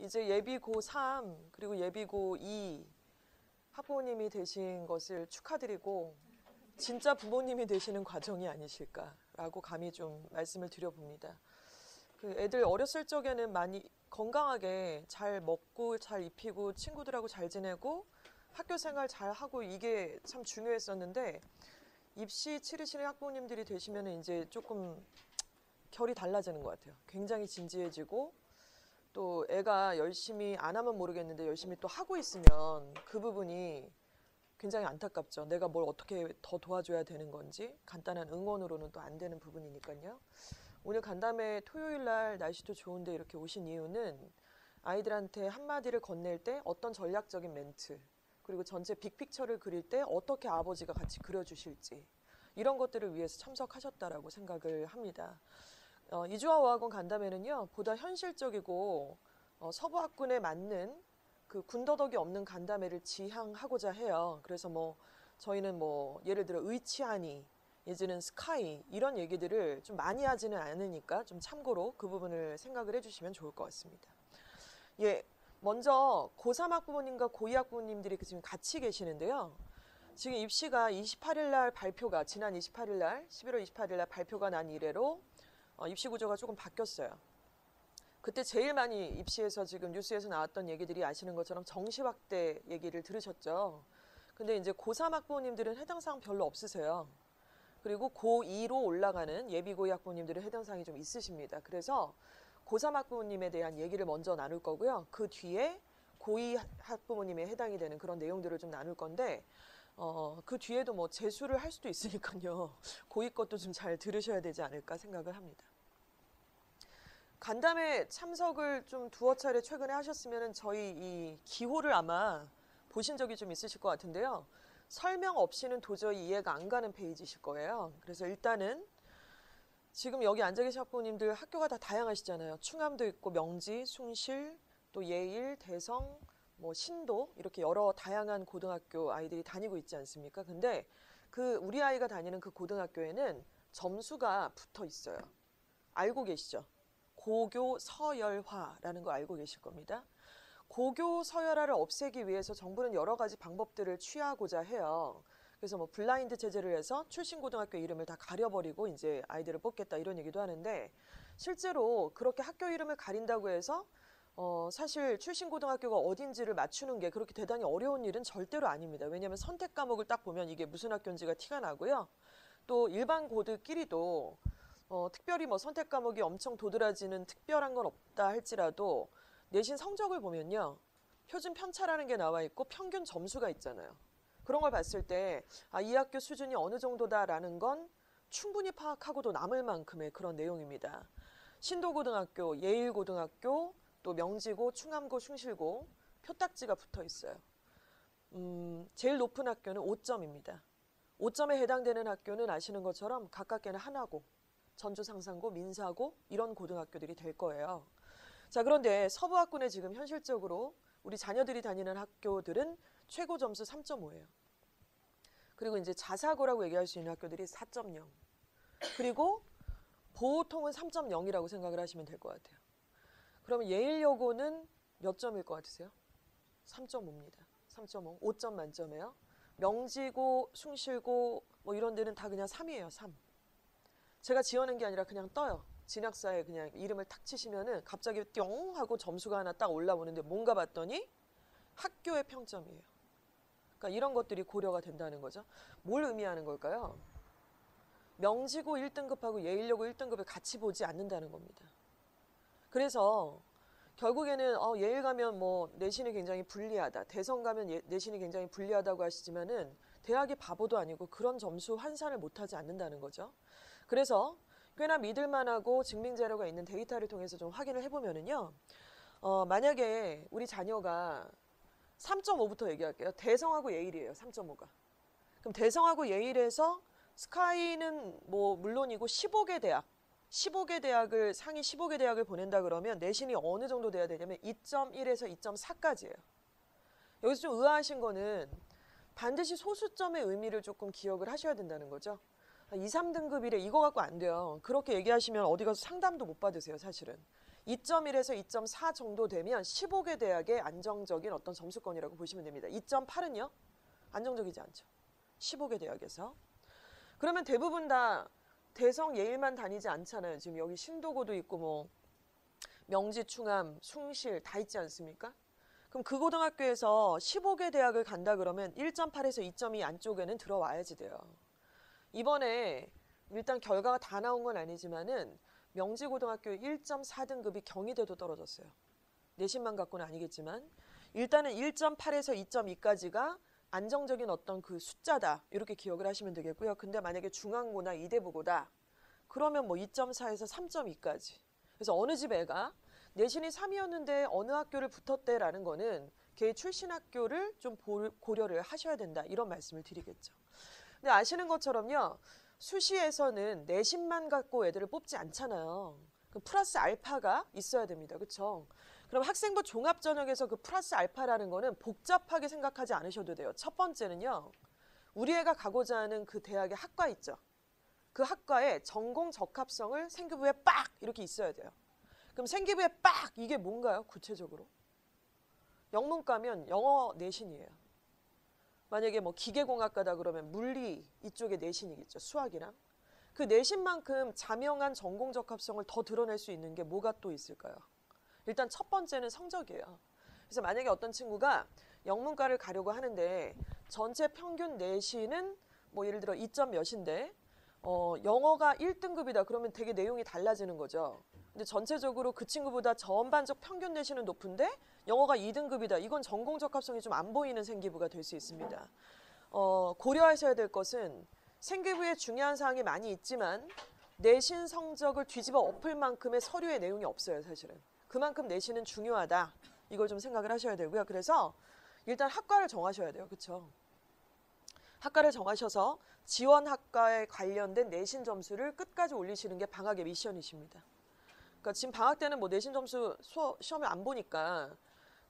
이제 예비 고3 그리고 예비 고2 학부모님이 되신 것을 축하드리고 진짜 부모님이 되시는 과정이 아니실까라고 감히 좀 말씀을 드려봅니다. 그 애들 어렸을 적에는 많이 건강하게 잘 먹고 잘 입히고 친구들하고 잘 지내고 학교 생활 잘 하고 이게 참 중요했었는데 입시 치르시는 학부모님들이 되시면 이제 조금 결이 달라지는 것 같아요. 굉장히 진지해지고 또 애가 열심히 안 하면 모르겠는데 열심히 또 하고 있으면 그 부분이 굉장히 안타깝죠. 내가 뭘 어떻게 더 도와줘야 되는 건지 간단한 응원으로는 또 안 되는 부분이니까요. 오늘 간담회 토요일 날 날씨도 좋은데 이렇게 오신 이유는 아이들한테 한마디를 건넬 때 어떤 전략적인 멘트 그리고 전체 빅픽처를 그릴 때 어떻게 아버지가 같이 그려주실지 이런 것들을 위해서 참석하셨다라고 생각을 합니다. 이주아어학원 간담회는요 보다 현실적이고 서부학군에 맞는 그 군더더기 없는 간담회를 지향하고자 해요. 그래서 뭐 저희는 뭐 예를 들어 의치하니 예전은 스카이 이런 얘기들을 좀 많이 하지는 않으니까 좀 참고로 그 부분을 생각을 해주시면 좋을 것 같습니다. 예, 먼저 고3 학부모님과 고2 학부모님들이 지금 같이 계시는데요. 지금 입시가 28일 날 발표가 지난 28일 날 11월 28일 날 발표가 난 이래로 입시 구조가 조금 바뀌었어요. 그때 제일 많이 입시에서 지금 뉴스에서 나왔던 얘기들이 아시는 것처럼 정시 확대 얘기를 들으셨죠. 근데 이제 고3 학부모님들은 해당 사항 별로 없으세요. 그리고 고2로 올라가는 예비 고2 학부모님들은 해당 사항이 좀 있으십니다. 그래서 고3 학부모님에 대한 얘기를 먼저 나눌 거고요. 그 뒤에 고2 학부모님에 해당이 되는 그런 내용들을 좀 나눌 건데 그 뒤에도 뭐 재수를 할 수도 있으니까요. 고2 것도 좀 잘 들으셔야 되지 않을까 생각을 합니다. 간담회 참석을 좀 두어 차례 최근에 하셨으면 저희 이 기호를 아마 보신 적이 좀 있으실 것 같은데요. 설명 없이는 도저히 이해가 안 가는 페이지실 거예요. 그래서 일단은 지금 여기 앉아 계신 학부모님들 학교가 다 다양하시잖아요. 충암도 있고 명지, 숭실, 또 예일, 대성, 뭐 신도 이렇게 여러 다양한 고등학교 아이들이 다니고 있지 않습니까? 근데 그 우리 아이가 다니는 그 고등학교에는 점수가 붙어 있어요. 알고 계시죠? 고교 서열화라는 거 알고 계실 겁니다. 고교 서열화를 없애기 위해서 정부는 여러 가지 방법들을 취하고자 해요. 그래서 뭐 블라인드 체제를 해서 출신 고등학교 이름을 다 가려버리고 이제 아이들을 뽑겠다 이런 얘기도 하는데 실제로 그렇게 학교 이름을 가린다고 해서 사실 출신 고등학교가 어딘지를 맞추는 게 그렇게 대단히 어려운 일은 절대로 아닙니다. 왜냐하면 선택 과목을 딱 보면 이게 무슨 학교인지가 티가 나고요. 또 일반 고들끼리도 특별히 뭐 선택 과목이 엄청 도드라지는 특별한 건 없다 할지라도 내신 성적을 보면요. 표준 편차라는 게 나와 있고 평균 점수가 있잖아요. 그런 걸 봤을 때 이 학교 수준이 어느 정도다라는 건 충분히 파악하고도 남을 만큼의 그런 내용입니다. 신도고등학교, 예일고등학교, 또 명지고, 충암고, 숭실고 표딱지가 붙어 있어요. 제일 높은 학교는 5점입니다. 5점에 해당되는 학교는 아시는 것처럼 가깝게는 하나고, 전주상산고, 민사고 이런 고등학교들이 될 거예요. 자, 그런데 서부학군에 지금 현실적으로 우리 자녀들이 다니는 학교들은 최고 점수 3.5예요. 그리고 이제 자사고라고 얘기할 수 있는 학교들이 4.0. 그리고 보통은 3.0이라고 생각을 하시면 될 것 같아요. 그러면 예일여고는 몇 점일 것 같으세요? 3.5입니다. 3.5. 5점 만점이에요. 명지고, 숭실고 뭐 이런 데는 다 그냥 3이에요. 3. 제가 지어낸 게 아니라 그냥 떠요. 진학사에 그냥 이름을 탁 치시면은 갑자기 뿅 하고 점수가 하나 딱 올라오는데 뭔가 봤더니 학교의 평점이에요. 그러니까 이런 것들이 고려가 된다는 거죠. 뭘 의미하는 걸까요? 명지고 1등급하고 예일여고 1등급을 같이 보지 않는다는 겁니다. 그래서 결국에는 예일 가면 뭐 내신이 굉장히 불리하다. 대성 가면 내신이 굉장히 불리하다고 하시지만은 대학이 바보도 아니고 그런 점수 환산을 못하지 않는다는 거죠. 그래서 꽤나 믿을만하고 증빙 자료가 있는 데이터를 통해서 좀 확인을 해보면은요. 만약에 우리 자녀가 3.5부터 얘기할게요. 대성하고 예일이에요. 3.5가. 그럼 대성하고 예일에서 스카이는 뭐 물론이고 15개 대학, 15개 대학을 상위 15개 대학을 보낸다 그러면 내신이 어느 정도 돼야 되냐면 2.1에서 2.4까지예요. 여기서 좀 의아하신 거는 반드시 소수점의 의미를 조금 기억을 하셔야 된다는 거죠. 2, 3등급이래 이거 갖고 안 돼요. 그렇게 얘기하시면 어디 가서 상담도 못 받으세요. 사실은. 2.1에서 2.4 정도 되면 15개 대학의 안정적인 어떤 점수권이라고 보시면 됩니다. 2.8은요? 안정적이지 않죠. 15개 대학에서. 그러면 대부분 다 대성 예일만 다니지 않잖아요. 지금 여기 신도고도 있고 뭐 명지, 충암, 숭실 다 있지 않습니까? 그럼 그 고등학교에서 15개 대학을 간다 그러면 1.8에서 2.2 안쪽에는 들어와야지 돼요. 이번에 일단 결과가 다 나온 건 아니지만은 명지고등학교 1.4등급이 경희대도 떨어졌어요. 내신만 갖고는 아니겠지만 일단은 1.8에서 2.2까지가 안정적인 어떤 그 숫자다. 이렇게 기억을 하시면 되겠고요. 근데 만약에 중앙고나 이대부고다. 그러면 뭐 2.4에서 3.2까지. 그래서 어느 집 애가 내신이 3이었는데 어느 학교를 붙었대라는 거는 걔 출신 학교를 좀 고려를 하셔야 된다. 이런 말씀을 드리겠죠. 근데 아시는 것처럼요. 수시에서는 내신만 갖고 애들을 뽑지 않잖아요. 그 플러스 알파가 있어야 됩니다. 그렇죠? 그럼 학생부 종합전형에서 그 플러스 알파라는 거는 복잡하게 생각하지 않으셔도 돼요. 첫 번째는요. 우리 애가 가고자 하는 그 대학의 학과 있죠. 그 학과에 전공 적합성을 생기부에 빡 이렇게 있어야 돼요. 그럼 생기부에 빡 이게 뭔가요? 구체적으로. 영문과면 영어 내신이에요. 만약에 뭐 기계공학과다 그러면 물리 이쪽에 내신이겠죠. 수학이랑. 그 내신만큼 자명한 전공 적합성을 더 드러낼 수 있는 게 뭐가 또 있을까요? 일단 첫 번째는 성적이에요. 그래서 만약에 어떤 친구가 영문과를 가려고 하는데 전체 평균 내신은 뭐 예를 들어 2점 몇인데 영어가 1등급이다. 그러면 되게 내용이 달라지는 거죠. 근데 전체적으로 그 친구보다 전반적 평균 내신은 높은데 영어가 2등급이다. 이건 전공 적합성이 좀 안 보이는 생기부가 될 수 있습니다. 고려하셔야 될 것은 생기부에 중요한 사항이 많이 있지만 내신 성적을 뒤집어 엎을 만큼의 서류의 내용이 없어요. 사실은. 그만큼 내신은 중요하다. 이걸 좀 생각을 하셔야 되고요. 그래서 일단 학과를 정하셔야 돼요. 그렇죠? 학과를 정하셔서 지원 학과에 관련된 내신 점수를 끝까지 올리시는 게 방학의 미션이십니다. 그러니까 지금 방학 때는 뭐 내신 점수 시험을 안 보니까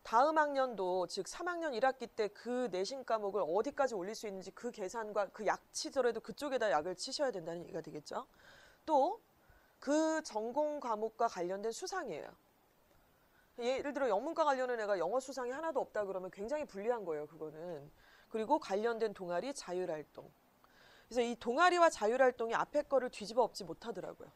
다음 학년도 즉 3학년 1학기 때 그 내신 과목을 어디까지 올릴 수 있는지 그 계산과 그 약 치더라도 그쪽에다 약을 치셔야 된다는 얘기가 되겠죠. 또 그 전공 과목과 관련된 수상이에요. 예를 들어 영문과 관련된 애가 영어 수상이 하나도 없다 그러면 굉장히 불리한 거예요. 그거는. 그리고 관련된 동아리, 자율활동. 그래서 이 동아리와 자율활동이 앞에 거를 뒤집어 엎지 못하더라고요.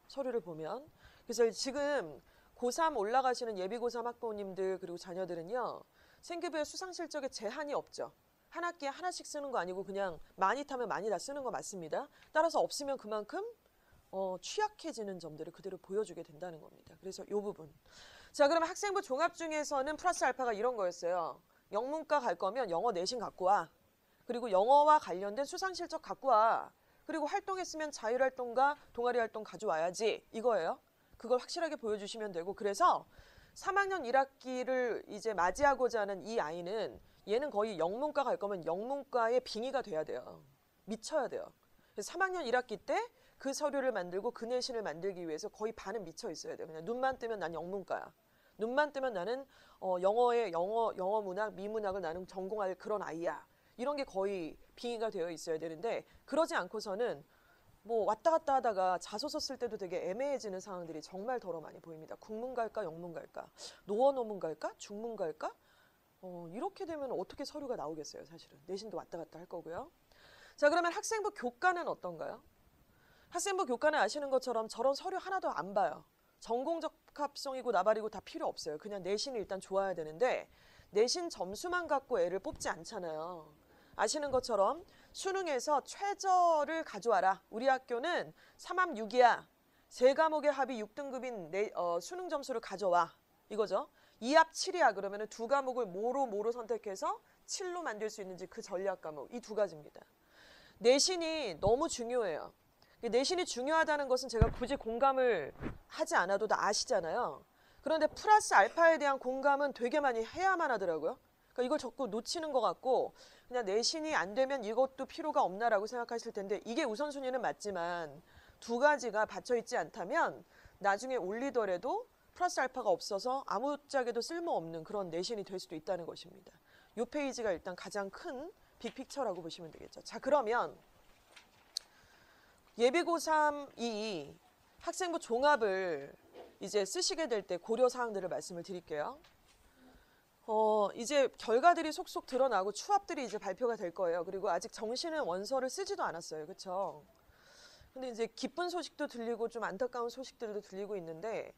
서류를 보면. 그래서 지금 고3 올라가시는 예비 고3 학부모님들 그리고 자녀들은요. 생기부의 수상 실적에 제한이 없죠. 한 학기에 하나씩 쓰는 거 아니고 그냥 많이 타면 많이 다 쓰는 거 맞습니다. 따라서 없으면 그만큼 취약해지는 점들을 그대로 보여주게 된다는 겁니다. 그래서 이 부분. 자, 그러면 학생부 종합 중에서는 플러스 알파가 이런 거였어요. 영문과 갈 거면 영어 내신 갖고 와. 그리고 영어와 관련된 수상 실적 갖고 와. 그리고 활동했으면 자율활동과 동아리 활동 가져와야지. 이거예요. 그걸 확실하게 보여주시면 되고 그래서 3학년 1학기를 이제 맞이하고자 하는 이 아이는 얘는 거의 영문과 갈 거면 영문과의 빙의가 돼야 돼요. 미쳐야 돼요. 그래서 3학년 1학기 때 그 서류를 만들고 그 내신을 만들기 위해서 거의 반은 미쳐 있어야 돼요. 그냥 눈만 뜨면 난 영문과야. 눈만 뜨면 나는 영어 문학, 미문학을 나는 전공할 그런 아이야. 이런 게 거의 빙의가 되어 있어야 되는데 그러지 않고서는 뭐 왔다 갔다 하다가 자소서 쓸 때도 되게 애매해지는 상황들이 정말 더러 많이 보입니다. 국문 갈까 영문 갈까 노원어문 갈까 중문 갈까 이렇게 되면 어떻게 서류가 나오겠어요. 사실은 내신도 왔다 갔다 할 거고요. 자, 그러면 학생부 교과는 어떤가요? 학생부 교과는 아시는 것처럼 저런 서류 하나도 안 봐요. 전공 적합성이고 나발이고 다 필요 없어요. 그냥 내신이 일단 좋아야 되는데 내신 점수만 갖고 애를 뽑지 않잖아요. 아시는 것처럼 수능에서 최저를 가져와라. 우리 학교는 3합 6이야. 세 과목의 합이 6등급인 수능 점수를 가져와. 이거죠. 2합 7이야. 그러면 두 과목을 뭐로 선택해서 7로 만들 수 있는지 그 전략 과목. 이 두 가지입니다. 내신이 너무 중요해요. 내신이 중요하다는 것은 제가 굳이 공감을 하지 않아도 다 아시잖아요. 그런데 플러스 알파에 대한 공감은 되게 많이 해야만 하더라고요. 그러니까 이걸 자꾸 놓치는 것 같고 그냥 내신이 안 되면 이것도 필요가 없나라고 생각하실 텐데 이게 우선순위는 맞지만 두 가지가 받쳐있지 않다면 나중에 올리더라도 플러스 알파가 없어서 아무짝에도 쓸모없는 그런 내신이 될 수도 있다는 것입니다. 이 페이지가 일단 가장 큰 빅픽처라고 보시면 되겠죠. 자, 그러면 예비 고3이 학생부 종합을 이제 쓰시게 될 때 고려 사항들을 말씀을 드릴게요. 이제 결과들이 속속 드러나고 추합들이 이제 발표가 될 거예요. 그리고 아직 정시는 원서를 쓰지도 않았어요. 그렇죠? 근데 이제 기쁜 소식도 들리고 좀 안타까운 소식들도 들리고 있는데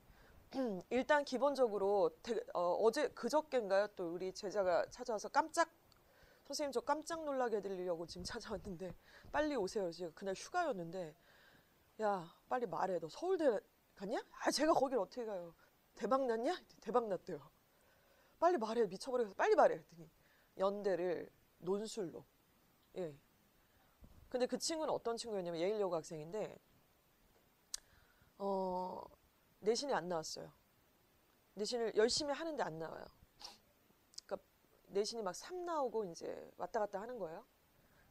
일단 기본적으로 어제 그저께인가요? 또 우리 제자가 찾아와서 선생님 저 깜짝 놀라게 해드리려고 지금 찾아왔는데 빨리 오세요. 제가 그날 휴가였는데 야 빨리 말해. 너 서울대 갔냐? 아 제가 거길 어떻게 가요? 대박 났냐? 대박 났대요. 빨리 말해. 미쳐버려서 빨리 말해. 했더니 연대를 논술로. 예. 근데 그 친구는 어떤 친구였냐면 예일여고 학생인데 내신이 안 나왔어요. 내신을 열심히 하는데 안 나와요. 그러니까 내신이 막 3 나오고 이제 왔다 갔다 하는 거예요.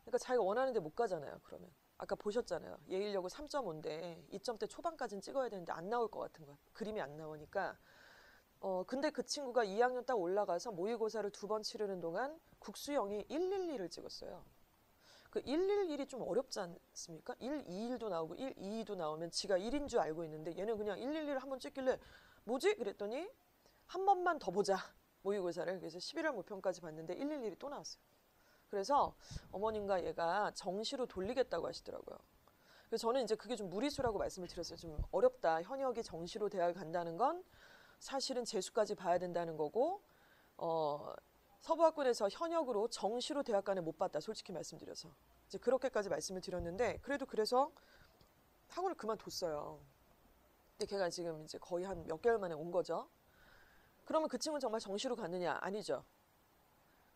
그러니까 자기가 원하는데 못 가잖아요. 그러면 아까 보셨잖아요. 예일여고 3.5인데 2점대 초반까지는 찍어야 되는데 안 나올 것 같은 거야. 그림이 안 나오니까. 근데 그 친구가 2학년 딱 올라가서 모의고사를 2번 치르는 동안 국수형이 112를 찍었어요. 그 111이 좀 어렵지 않습니까? 121도 나오고 122도 나오면 지가 1인 줄 알고 있는데 얘는 그냥 111을 한번 찍길래 뭐지? 그랬더니 한 번만 더 보자. 모의고사를. 그래서 11월 모평까지 봤는데 111이 또 나왔어요. 그래서 어머님과 얘가 정시로 돌리겠다고 하시더라고요. 그래서 저는 이제 그게 좀 무리수라고 말씀을 드렸어요. 좀 어렵다. 현역이 정시로 대학을 간다는 건 사실은 재수까지 봐야 된다는 거고 서부학군에서 현역으로 정시로 대학간에 못 봤다. 솔직히 말씀드려서. 이제 그렇게까지 말씀을 드렸는데 그래서 학원을 그만뒀어요. 근데 걔가 지금 이제 거의 한 몇 개월 만에 온 거죠. 그러면 그 친구는 정말 정시로 갔느냐? 아니죠.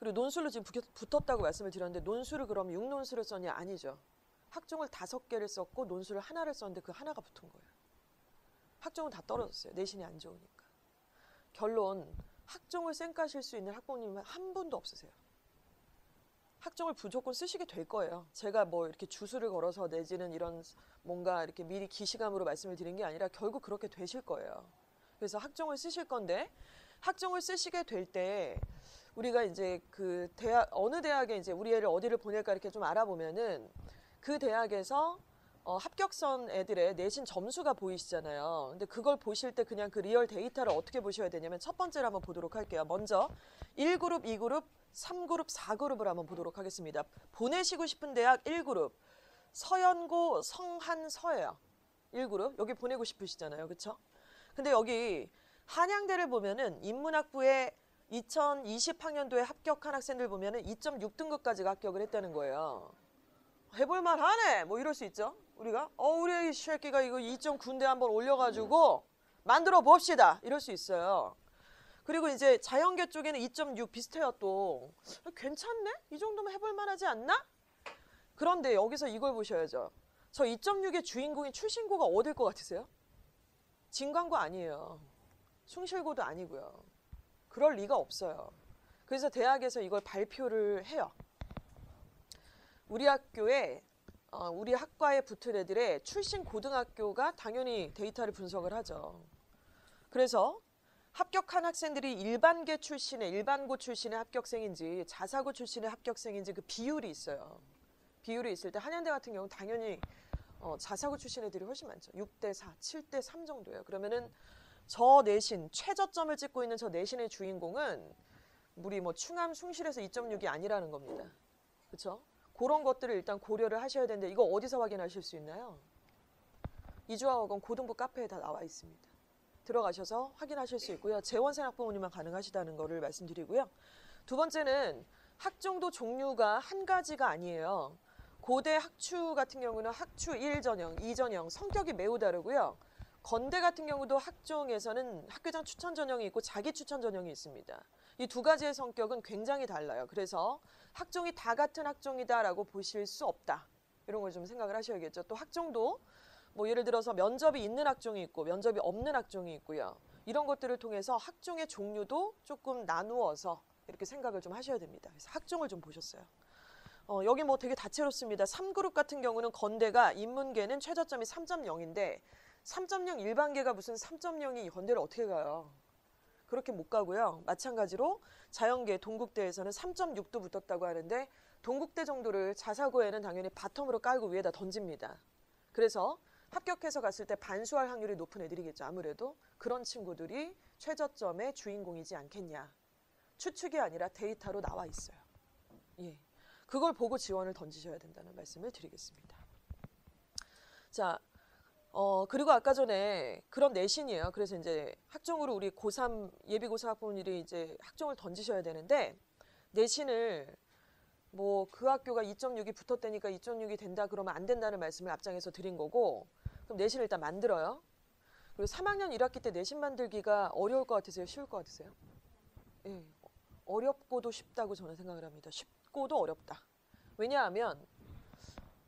그리고 논술로 지금 붙었다고 말씀을 드렸는데 논술을 그럼 6논술을 썼냐? 아니죠. 학종을 5개를 썼고 논술을 하나를 썼는데 그 하나가 붙은 거예요. 학종은 다 떨어졌어요. 내신이 안 좋으니까. 결론, 학종을 쌩까실 수 있는 학부모님은 한 분도 없으세요. 학종을 무조건 쓰시게 될 거예요. 제가 뭐 이렇게 주술을 걸어서 내지는 이런 뭔가 이렇게 미리 기시감으로 말씀을 드린 게 아니라 결국 그렇게 되실 거예요. 그래서 학종을 쓰실 건데 학종을 쓰시게 될 때 우리가 이제 그 어느 대학에 이제 우리 애를 어디를 보낼까 이렇게 좀 알아보면은 그 대학에서 합격선 애들의 내신 점수가 보이시잖아요. 근데 그걸 보실 때 그냥 그 리얼 데이터를 어떻게 보셔야 되냐면 첫 번째로 한번 보도록 할게요. 먼저 1그룹, 2그룹, 3그룹, 4그룹을 한번 보도록 하겠습니다. 보내시고 싶은 대학 1그룹. 서연고, 성한, 서예요. 1그룹. 여기 보내고 싶으시잖아요. 그렇죠? 근데 여기 한양대를 보면은 인문학부에 2020학년도에 합격한 학생들 보면은 2.6등급까지가 합격을 했다는 거예요. 해볼만 하네. 뭐 이럴 수 있죠. 우리가 우리 이 새끼가 이거 2.9인데 한번 올려가지고 만들어 봅시다. 이럴 수 있어요. 그리고 이제 자연계 쪽에는 2.6 비슷해요 또. 괜찮네? 이 정도면 해볼만 하지 않나? 그런데 여기서 이걸 보셔야죠. 저 2.6의 주인공인 출신고가 어딜 것 같으세요? 진광고 아니에요. 숭실고도 아니고요. 그럴 리가 없어요. 그래서 대학에서 이걸 발표를 해요. 우리 학교에 우리 학과에 붙은 애들의 출신 고등학교가 당연히 데이터를 분석을 하죠. 그래서 합격한 학생들이 일반계 출신의 일반고 출신의 합격생인지 자사고 출신의 합격생인지 그 비율이 있어요. 비율이 있을 때 한양대 같은 경우는 당연히 자사고 출신 애들이 훨씬 많죠. 6대4, 7대3 정도예요. 그러면은 저 내신, 최저점을 찍고 있는 저 내신의 주인공은 우리 뭐 충암, 숭실에서 2.6이 아니라는 겁니다. 그렇죠? 그런 것들을 일단 고려를 하셔야 되는데 이거 어디서 확인하실 수 있나요? 이주아학원 고등부 카페에 다 나와 있습니다. 들어가셔서 확인하실 수 있고요. 재원생 학부모님만 가능하시다는 거를 말씀드리고요. 두 번째는 학종도 종류가 한 가지가 아니에요. 고대 학추 같은 경우는 학추 1전형, 2전형 성격이 매우 다르고요. 건대 같은 경우도 학종에서는 학교장 추천 전형이 있고 자기 추천 전형이 있습니다. 이 두 가지의 성격은 굉장히 달라요. 그래서 학종이 다 같은 학종이다라고 보실 수 없다. 이런 걸 좀 생각을 하셔야겠죠. 또 학종도 뭐 예를 들어서 면접이 있는 학종이 있고 면접이 없는 학종이 있고요. 이런 것들을 통해서 학종의 종류도 조금 나누어서 이렇게 생각을 좀 하셔야 됩니다. 그래서 학종을 좀 보셨어요. 여기 뭐 되게 다채롭습니다. 3그룹 같은 경우는 건대가 인문계는 최저점이 3.0인데 3.0 일반계가 무슨 3.0이 건대를 어떻게 가요? 그렇게 못 가고요. 마찬가지로 자연계 동국대에서는 3.6도 붙었다고 하는데 동국대 정도를 자사고에는 당연히 바텀으로 깔고 위에다 던집니다. 그래서 합격해서 갔을 때 반수할 확률이 높은 애들이겠죠. 아무래도 그런 친구들이 최저점의 주인공이지 않겠냐. 추측이 아니라 데이터로 나와 있어요. 예, 그걸 보고 지원을 던지셔야 된다는 말씀을 드리겠습니다. 자, 그리고 아까 전에 그런 내신이에요. 그래서 이제 학종으로 우리 고3 예비고사 학부모들이 이제 학종을 던지셔야 되는데 내신을 뭐 그 학교가 2.6이 붙었다니까 2.6이 된다 그러면 안 된다는 말씀을 앞장에서 드린 거고, 그럼 내신을 일단 만들어요. 그리고 3학년 1학기 때 내신 만들기가 어려울 것 같으세요? 쉬울 것 같으세요? 예, 어렵고도 쉽다고 저는 생각을 합니다. 쉽고도 어렵다. 왜냐하면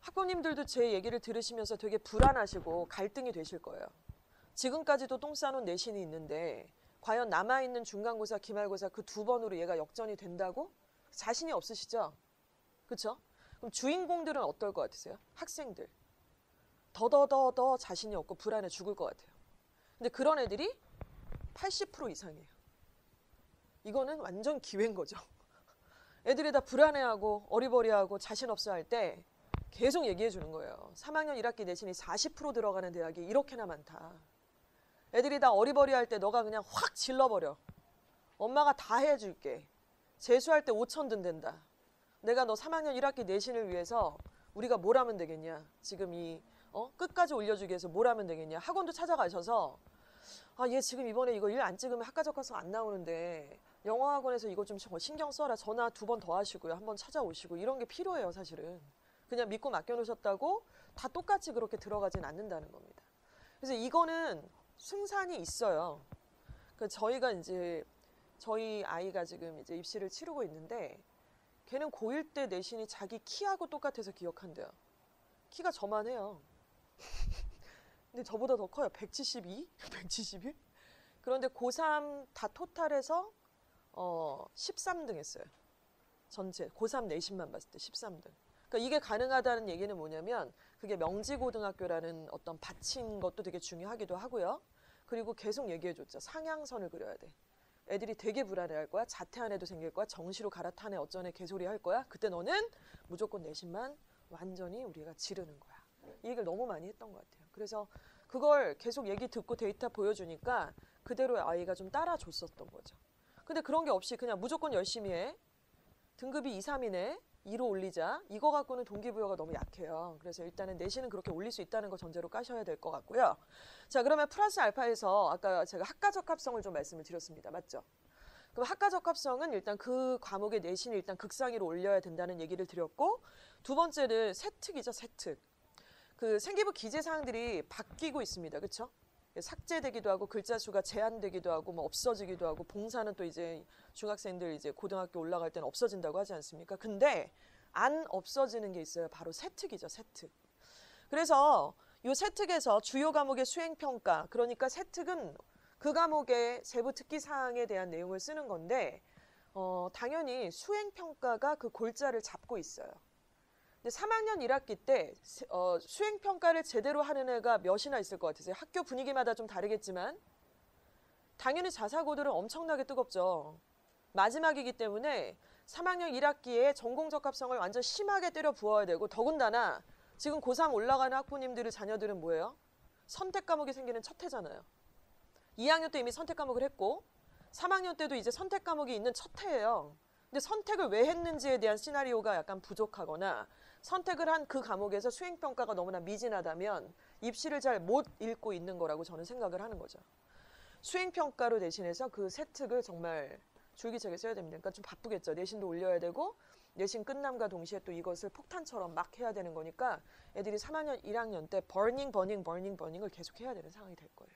학부모님들도 제 얘기를 들으시면서 되게 불안하시고 갈등이 되실 거예요. 지금까지도 똥 싸놓은 내신이 있는데 과연 남아있는 중간고사, 기말고사 그 두 번으로 얘가 역전이 된다고? 자신이 없으시죠? 그렇죠? 그럼 주인공들은 어떨 것 같으세요? 학생들. 더더더더 자신이 없고 불안해 죽을 것 같아요. 근데 그런 애들이 80% 이상이에요. 이거는 완전 기회인 거죠. 애들이 다 불안해하고 어리버리하고 자신 없어 할 때 계속 얘기해 주는 거예요. 3학년 1학기 내신이 40% 들어가는 대학이 이렇게나 많다. 애들이 다 어리버리할 때 너가 그냥 확 질러버려. 엄마가 다 해줄게. 재수할 때 5천 든댄다. 내가 너 3학년 1학기 내신을 위해서 우리가 뭘 하면 되겠냐. 지금 끝까지 올려주기 위해서 뭘 하면 되겠냐. 학원도 찾아가셔서 얘 지금 이번에 이거 일 안 찍으면 학과적합성 안 나오는데 영어학원에서 이거 좀 신경 써라. 전화 2번 더 하시고요. 한번 찾아오시고 이런 게 필요해요. 사실은. 그냥 믿고 맡겨놓으셨다고 다 똑같이 그렇게 들어가진 않는다는 겁니다. 그래서 이거는 승산이 있어요. 저희가 이제 저희 아이가 지금 이제 입시를 치르고 있는데 걔는 고1 때 내신이 자기 키하고 똑같아서 기억한대요. 키가 저만 해요. 근데 저보다 더 커요. 172? 171? 그런데 고3 다 토탈해서 13등 했어요. 전체 고3 내신만 봤을 때 13등. 그러니까 이게 가능하다는 얘기는 뭐냐면 그게 명지고등학교라는 어떤 받친 것도 되게 중요하기도 하고요. 그리고 계속 얘기해줬죠. 상향선을 그려야 돼. 애들이 되게 불안해할 거야. 자퇴한 애도 생길 거야. 정시로 갈아탄 애 어쩌네 개소리 할 거야. 그때 너는 무조건 내신만 완전히 우리가 지르는 거야. 이 얘기를 너무 많이 했던 것 같아요. 그래서 그걸 계속 얘기 듣고 데이터 보여주니까 그대로 아이가 좀 따라줬었던 거죠. 근데 그런 게 없이 그냥 무조건 열심히 해. 등급이 2, 3이네. 2로 올리자. 이거 갖고는 동기부여가 너무 약해요. 그래서 일단은 내신은 그렇게 올릴 수 있다는 거 전제로 까셔야 될 것 같고요. 자, 그러면 플러스 알파에서 아까 제가 학과적합성을 좀 말씀을 드렸습니다. 맞죠? 그럼 학과적합성은 일단 그 과목의 내신을 일단 극상위로 올려야 된다는 얘기를 드렸고, 두 번째는 세특이죠. 세특. 그 생기부 기재 사항들이 바뀌고 있습니다. 그렇죠? 삭제되기도 하고 글자 수가 제한되기도 하고 뭐 없어지기도 하고 봉사는 또 이제 중학생들 이제 고등학교 올라갈 때는 없어진다고 하지 않습니까? 근데 안 없어지는 게 있어요. 바로 세특이죠. 세특. 그래서 이 세특에서 주요 과목의 수행평가, 그러니까 세특은 그 과목의 세부 특기 사항에 대한 내용을 쓰는 건데 당연히 수행평가가 그 골자를 잡고 있어요. 근데 3학년 1학기 때 수행평가를 제대로 하는 애가 몇이나 있을 것 같으세요? 학교 분위기마다 좀 다르겠지만 당연히 자사고들은 엄청나게 뜨겁죠. 마지막이기 때문에 3학년 1학기에 전공적합성을 완전 심하게 때려 부어야 되고, 더군다나 지금 고3 올라가는 학부모님들의 자녀들은 뭐예요? 선택 과목이 생기는 첫 해잖아요. 2학년 때 이미 선택 과목을 했고 3학년 때도 이제 선택 과목이 있는 첫 해예요. 근데 선택을 왜 했는지에 대한 시나리오가 약간 부족하거나 선택을 한 그 과목에서 수행평가가 너무나 미진하다면 입시를 잘 못 읽고 있는 거라고 저는 생각을 하는 거죠. 수행평가로 대신해서 그 세특을 정말 줄기차게 써야 됩니다. 그러니까 좀 바쁘겠죠. 내신도 올려야 되고 내신 끝남과 동시에 또 이것을 폭탄처럼 막 해야 되는 거니까 애들이 3학년 1학년 때 버닝을 계속 해야 되는 상황이 될 거예요.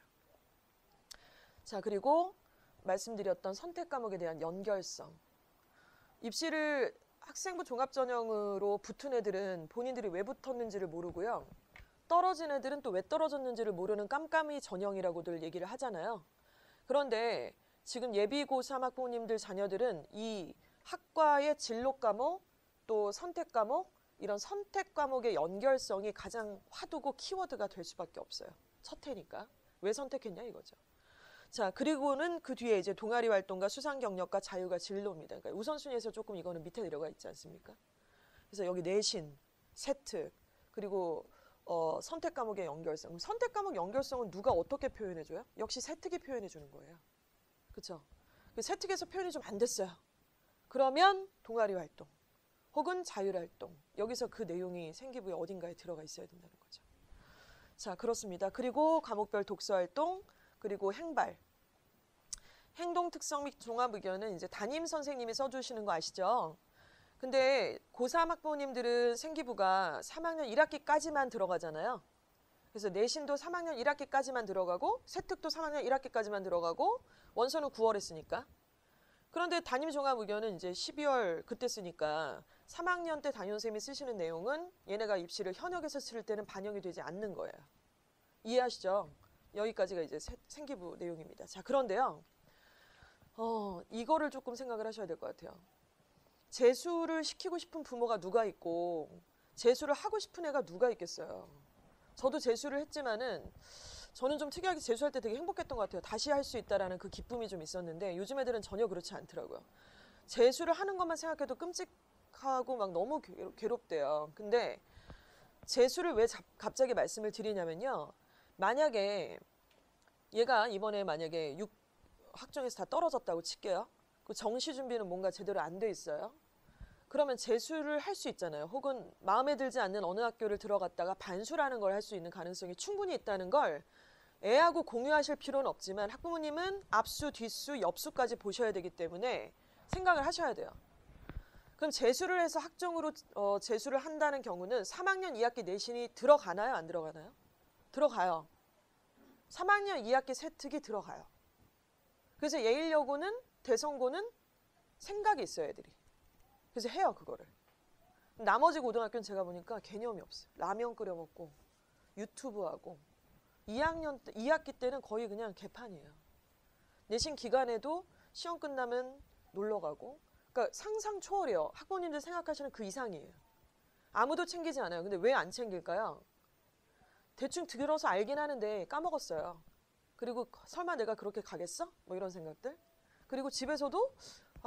자, 그리고 말씀드렸던 선택 과목에 대한 연결성. 입시를 학생부 종합전형으로 붙은 애들은 본인들이 왜 붙었는지를 모르고요. 떨어진 애들은 또 왜 떨어졌는지를 모르는 깜깜이 전형이라고들 얘기를 하잖아요. 그런데 지금 예비고3 학부모님들 자녀들은 이 학과의 진로 과목 또 선택 과목, 이런 선택 과목의 연결성이 가장 화두고 키워드가 될 수밖에 없어요. 첫 해니까. 왜 선택했냐 이거죠. 자, 그리고는 그 뒤에 이제 동아리 활동과 수상 경력과 자유가 진로입니다. 그러니까 우선순위에서 조금 이거는 밑에 내려가 있지 않습니까? 그래서 여기 내신, 세특, 그리고 선택 과목의 연결성. 그럼 선택 과목 연결성은 누가 어떻게 표현해줘요? 역시 세특이 표현해주는 거예요. 그렇죠? 세특에서 표현이 좀 안 됐어요. 그러면 동아리 활동 혹은 자율활동, 여기서 그 내용이 생기부의 어딘가에 들어가 있어야 된다는 거죠. 자, 그렇습니다. 그리고 과목별 독서활동, 그리고 행발. 행동 특성 및 종합 의견은 이제 담임 선생님이 써주시는 거 아시죠? 근데 고3 학부모님들은 생기부가 3학년 1학기까지만 들어가잖아요. 그래서 내신도 3학년 1학기까지만 들어가고 세특도 3학년 1학기까지만 들어가고 원서는 9월에 쓰니까. 그런데 담임 종합 의견은 이제 12월 그때 쓰니까 3학년 때 담임선생님이 쓰시는 내용은 얘네가 입시를 현역에서 치를 때는 반영이 되지 않는 거예요. 이해하시죠? 여기까지가 이제 생기부 내용입니다. 자, 그런데요. 이거를 조금 생각을 하셔야 될 것 같아요. 재수를 시키고 싶은 부모가 누가 있고 재수를 하고 싶은 애가 누가 있겠어요. 저도 재수를 했지만은 저는 좀 특이하게 재수할 때 되게 행복했던 것 같아요. 다시 할 수 있다라는 그 기쁨이 좀 있었는데 요즘 애들은 전혀 그렇지 않더라고요. 재수를 하는 것만 생각해도 끔찍하고 막 너무 괴롭대요. 근데 재수를 왜 갑자기 말씀을 드리냐면요. 만약에 얘가 이번에 만약에 6학종에서 다 떨어졌다고 칠게요. 그 정시 준비는 뭔가 제대로 안 돼 있어요. 그러면 재수를 할 수 있잖아요. 혹은 마음에 들지 않는 어느 학교를 들어갔다가 반수라는 걸 할 수 있는 가능성이 충분히 있다는 걸 애하고 공유하실 필요는 없지만 학부모님은 앞수, 뒷수, 옆수까지 보셔야 되기 때문에 생각을 하셔야 돼요. 그럼 재수를 해서 학종으로 재수를 한다는 경우는 3학년 2학기 내신이 들어가나요? 안 들어가나요? 들어가요. 3학년 2학기 세특이 들어가요. 그래서 예일여고는 대성고는 생각이 있어요, 애들이. 그래서 해요, 그거를. 나머지 고등학교는 제가 보니까 개념이 없어요. 라면 끓여 먹고 유튜브하고 2학기 때는 거의 그냥 개판이에요. 내신 기간에도 시험 끝나면 놀러 가고, 그러니까 상상 초월이에요. 학부모님들 생각하시는 그 이상이에요. 아무도 챙기지 않아요. 근데 왜 안 챙길까요? 대충 들어서 알긴 하는데 까먹었어요. 그리고 설마 내가 그렇게 가겠어? 뭐 이런 생각들. 그리고 집에서도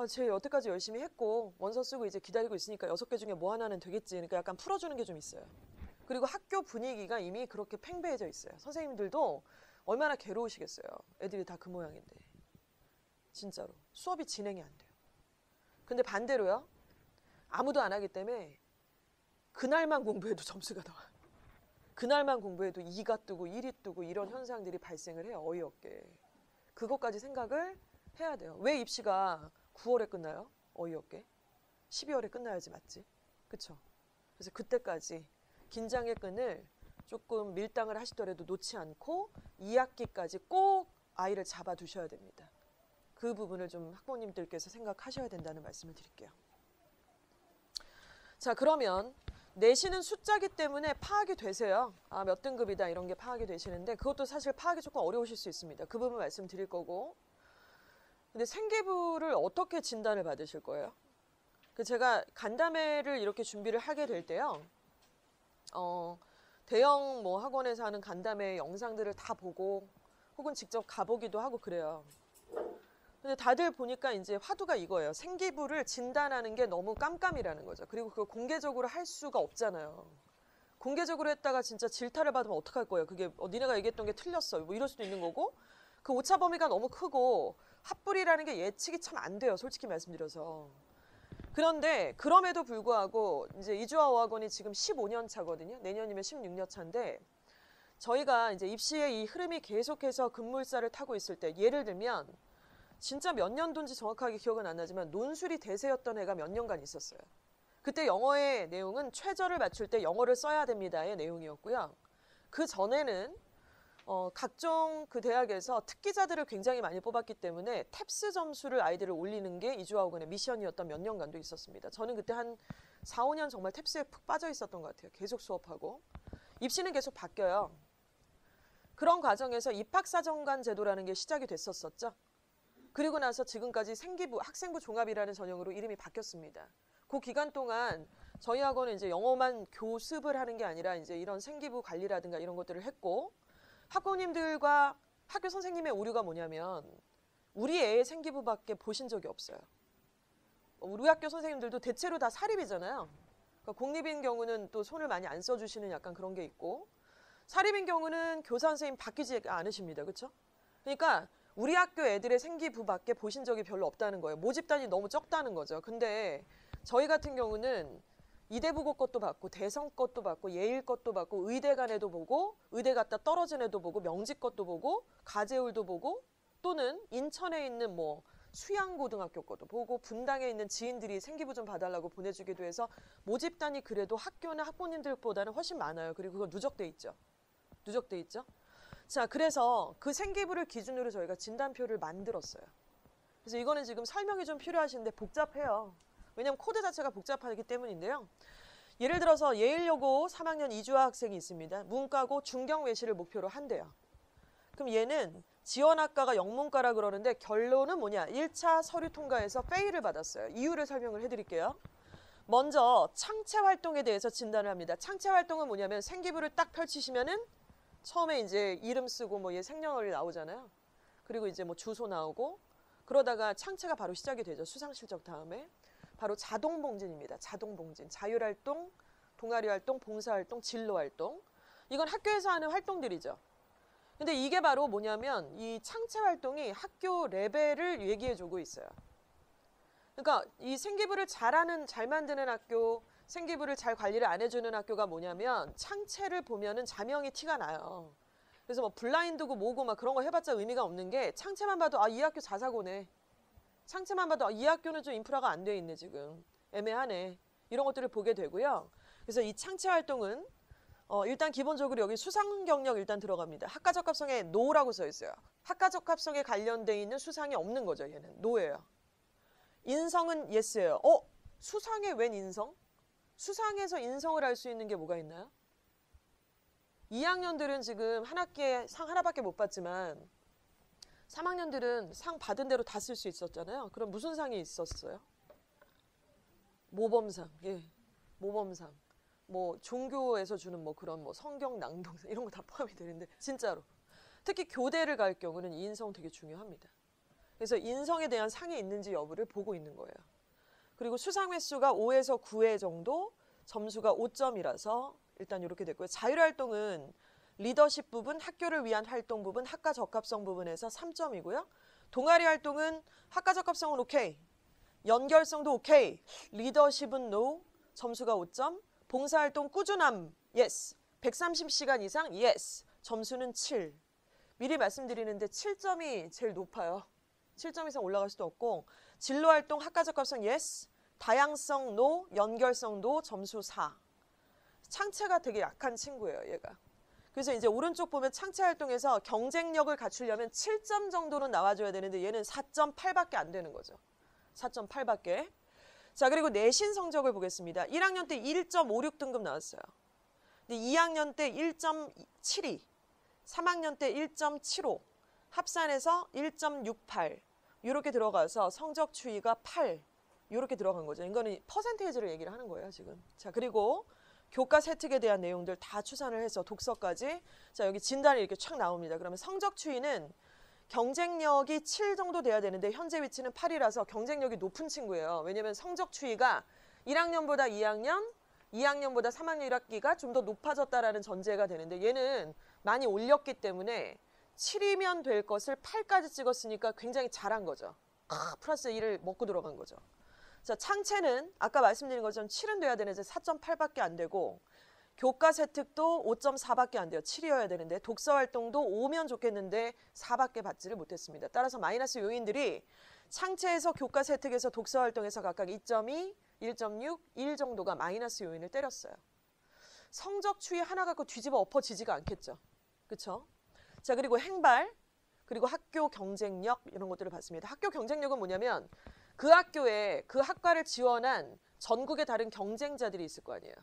쟤 여태까지 열심히 했고 원서 쓰고 이제 기다리고 있으니까 6개 중에 뭐 하나는 되겠지. 그러니까 약간 풀어주는 게 좀 있어요. 그리고 학교 분위기가 이미 그렇게 팽배해져 있어요. 선생님들도 얼마나 괴로우시겠어요. 애들이 다 그 모양인데. 진짜로. 수업이 진행이 안 돼요. 근데 반대로요. 아무도 안 하기 때문에 그날만 공부해도 점수가 나와요. 그날만 공부해도 2가 뜨고 1이 뜨고 이런 현상들이 발생을 해요. 어이없게. 그것까지 생각을 해야 돼요. 왜 입시가 9월에 끝나요? 어이없게. 12월에 끝나야지 맞지? 그쵸? 그래서 그때까지 긴장의 끈을 조금 밀당을 하시더라도 놓지 않고 2학기까지 꼭 아이를 잡아두셔야 됩니다. 그 부분을 좀 학부모님들께서 생각하셔야 된다는 말씀을 드릴게요. 자, 그러면 내신은 숫자기 때문에 파악이 되세요. 몇 등급이다 이런 게 파악이 되시는데 그것도 사실 파악이 조금 어려우실 수 있습니다. 그 부분 말씀드릴 거고. 근데 생기부를 어떻게 진단을 받으실 거예요? 제가 간담회를 이렇게 준비를 하게 될 때요. 대형 뭐 학원에서 하는 간담회 영상들을 다 보고 혹은 직접 가보기도 하고 그래요. 근데 다들 보니까 이제 화두가 이거예요. 생기부를 진단하는 게 너무 깜깜이라는 거죠. 그리고 그걸 공개적으로 할 수가 없잖아요. 공개적으로 했다가 진짜 질타를 받으면 어떡할 거예요. 그게 니네가 얘기했던 게 틀렸어. 뭐 이럴 수도 있는 거고 그 오차 범위가 너무 크고 핫불이라는 게 예측이 참 안 돼요. 솔직히 말씀드려서. 그런데 그럼에도 불구하고 이제 이주아 어학원이 지금 15년 차거든요. 내년이면 16년 차인데 저희가 이제 입시의 이 흐름이 계속해서 급물살을 타고 있을 때 예를 들면 진짜 몇 년도인지 정확하게 기억은 안 나지만 논술이 대세였던 애가 몇 년간 있었어요. 그때 영어의 내용은 최저를 맞출 때 영어를 써야 됩니다의 내용이었고요. 그 전에는 각종 그 대학에서 특기자들을 굉장히 많이 뽑았기 때문에 탭스 점수를 아이들을 올리는 게 이주아학원의 미션이었던 몇 년간도 있었습니다. 저는 그때 한 4, 5년 정말 탭스에 푹 빠져 있었던 것 같아요. 계속 수업하고. 입시는 계속 바뀌어요. 그런 과정에서 입학사정관 제도라는 게 시작이 됐었죠. 그리고 나서 지금까지 생기부, 학생부 종합이라는 전형으로 이름이 바뀌었습니다. 그 기간 동안 저희 학원은 이제 영어만 교습을 하는 게 아니라 이제 이런 생기부 관리라든가 이런 것들을 했고 학부모님들과 학교 선생님의 오류가 뭐냐면 우리 애의 생기부밖에 보신 적이 없어요. 우리 학교 선생님들도 대체로 다 사립이잖아요. 그러니까 공립인 경우는 또 손을 많이 안 써주시는 약간 그런 게 있고, 사립인 경우는 교사 선생님 바뀌지 않으십니다. 그렇죠? 그러니까 우리 학교 애들의 생기부밖에 보신 적이 별로 없다는 거예요. 모집단이 너무 적다는 거죠. 근데 저희 같은 경우는 이대부고 것도 받고 대성 것도 받고 예일 것도 받고 의대 간 애도 보고 의대 갔다 떨어진 애도 보고 명직 것도 보고 가재울도 보고 또는 인천에 있는 뭐 수양고등학교 것도 보고 분당에 있는 지인들이 생기부 좀 봐달라고 보내주기도 해서 모집단이 그래도 학교나 학부모님들보다는 훨씬 많아요. 그리고 그거 누적돼 있죠. 누적돼 있죠. 자, 그래서 그 생기부를 기준으로 저희가 진단표를 만들었어요. 그래서 이거는 지금 설명이 좀 필요하신데 복잡해요. 왜냐하면 코드 자체가 복잡하기 때문인데요. 예를 들어서 예일여고 3학년 이주하 학생이 있습니다. 문과고 중경외시를 목표로 한대요. 그럼 얘는 지원학과가 영문과라 그러는데 결론은 뭐냐? 1차 서류 통과해서 페일을 받았어요. 이유를 설명을 해드릴게요. 먼저 창체 활동에 대해서 진단을 합니다. 창체 활동은 뭐냐면 생기부를 딱 펼치시면은 처음에 이제 이름 쓰고 뭐 얘 생년월일 나오잖아요. 그리고 이제 뭐 주소 나오고 그러다가 창체가 바로 시작이 되죠. 수상실적 다음에. 바로 자동봉진입니다. 자동봉진. 자율활동, 동아리활동, 봉사활동, 진로활동. 이건 학교에서 하는 활동들이죠. 근데 이게 바로 뭐냐면 이 창체 활동이 학교 레벨을 얘기해주고 있어요. 그러니까 이 생기부를 잘 만드는 학교, 생기부를 잘 관리를 안 해주는 학교가 뭐냐면 창체를 보면은 자명이 티가 나요. 그래서 뭐 블라인드고 뭐고 막 그런 거 해봤자 의미가 없는 게 창체만 봐도 아, 이 학교 자사고네. 창체만 봐도 아, 이 학교는 좀 인프라가 안 돼 있네 지금. 애매하네. 이런 것들을 보게 되고요. 그래서 이 창체 활동은 일단 기본적으로 여기 수상 경력 일단 들어갑니다. 학과 적합성에 NO라고 써 있어요. 학과 적합성에 관련돼 있는 수상이 없는 거죠. 얘는 NO예요. 인성은 YES예요. 수상에 웬 인성? 수상에서 인성을 할 수 있는 게 뭐가 있나요? 2학년들은 지금 한 학기에 상 하나밖에 못 받지만 3학년들은 상 받은 대로 다 쓸 수 있었잖아요. 그럼 무슨 상이 있었어요? 모범상. 예. 모범상. 뭐 종교에서 주는 뭐 그런 뭐 성경 낭독상 이런 거 다 포함이 되는데 진짜로. 특히 교대를 갈 경우는 이 인성 되게 중요합니다. 그래서 인성에 대한 상이 있는지 여부를 보고 있는 거예요. 그리고 수상 횟수가 5에서 9회 정도, 점수가 5점이라서 일단 이렇게 됐고요. 자율활동은 리더십 부분, 학교를 위한 활동 부분, 학과 적합성 부분에서 3점이고요. 동아리 활동은 학과 적합성은 오케이, 연결성도 오케이, 리더십은 NO, 점수가 5점, 봉사활동 꾸준함, yes, 130시간 이상, yes, 점수는 7. 미리 말씀드리는데 7점이 제일 높아요. 7점 이상 올라갈 수도 없고 진로활동 학과 적합성 yes, 다양성 no, 연결성 no, 점수 4. 창체가 되게 약한 친구예요, 얘가. 그래서 이제 오른쪽 보면 창체 활동에서 경쟁력을 갖추려면 7점 정도는 나와줘야 되는데 얘는 4.8밖에 안 되는 거죠. 4.8밖에. 자, 그리고 내신 성적을 보겠습니다. 1학년 때 1.56 등급 나왔어요. 근데 2학년 때 1.72, 3학년 때 1.75, 합산해서 1.68 이렇게 들어가서 성적 추이가 8 이렇게 들어간 거죠. 이거는 퍼센테이지를 얘기를 하는 거예요, 지금. 자, 그리고 교과 세특에 대한 내용들 다 추산을 해서 독서까지. 자, 여기 진단이 이렇게 촥 나옵니다. 그러면 성적 추이는 경쟁력이 7 정도 돼야 되는데 현재 위치는 8이라서 경쟁력이 높은 친구예요. 왜냐면 성적 추이가 1학년보다 2학년, 2학년보다 3학년 1학기가 좀 더 높아졌다라는 전제가 되는데 얘는 많이 올렸기 때문에 7이면 될 것을 8까지 찍었으니까 굉장히 잘한 거죠. 플러스 1을 먹고 들어간 거죠. 자, 창체는 아까 말씀드린 것처럼 7은 돼야 되는데 4.8밖에 안 되고 교과 세특도 5.4밖에 안 돼요. 7이어야 되는데 독서 활동도 5면 좋겠는데 4밖에 받지를 못했습니다. 따라서 마이너스 요인들이 창체에서 교과 세특에서 독서 활동에서 각각 2.2, 1.6, 1 정도가 마이너스 요인을 때렸어요. 성적 추이 하나 갖고 뒤집어 엎어지지가 않겠죠. 그렇죠? 자, 그리고 행발, 그리고 학교 경쟁력 이런 것들을 봤습니다. 학교 경쟁력은 뭐냐면 그 학교에 그 학과를 지원한 전국의 다른 경쟁자들이 있을 거 아니에요.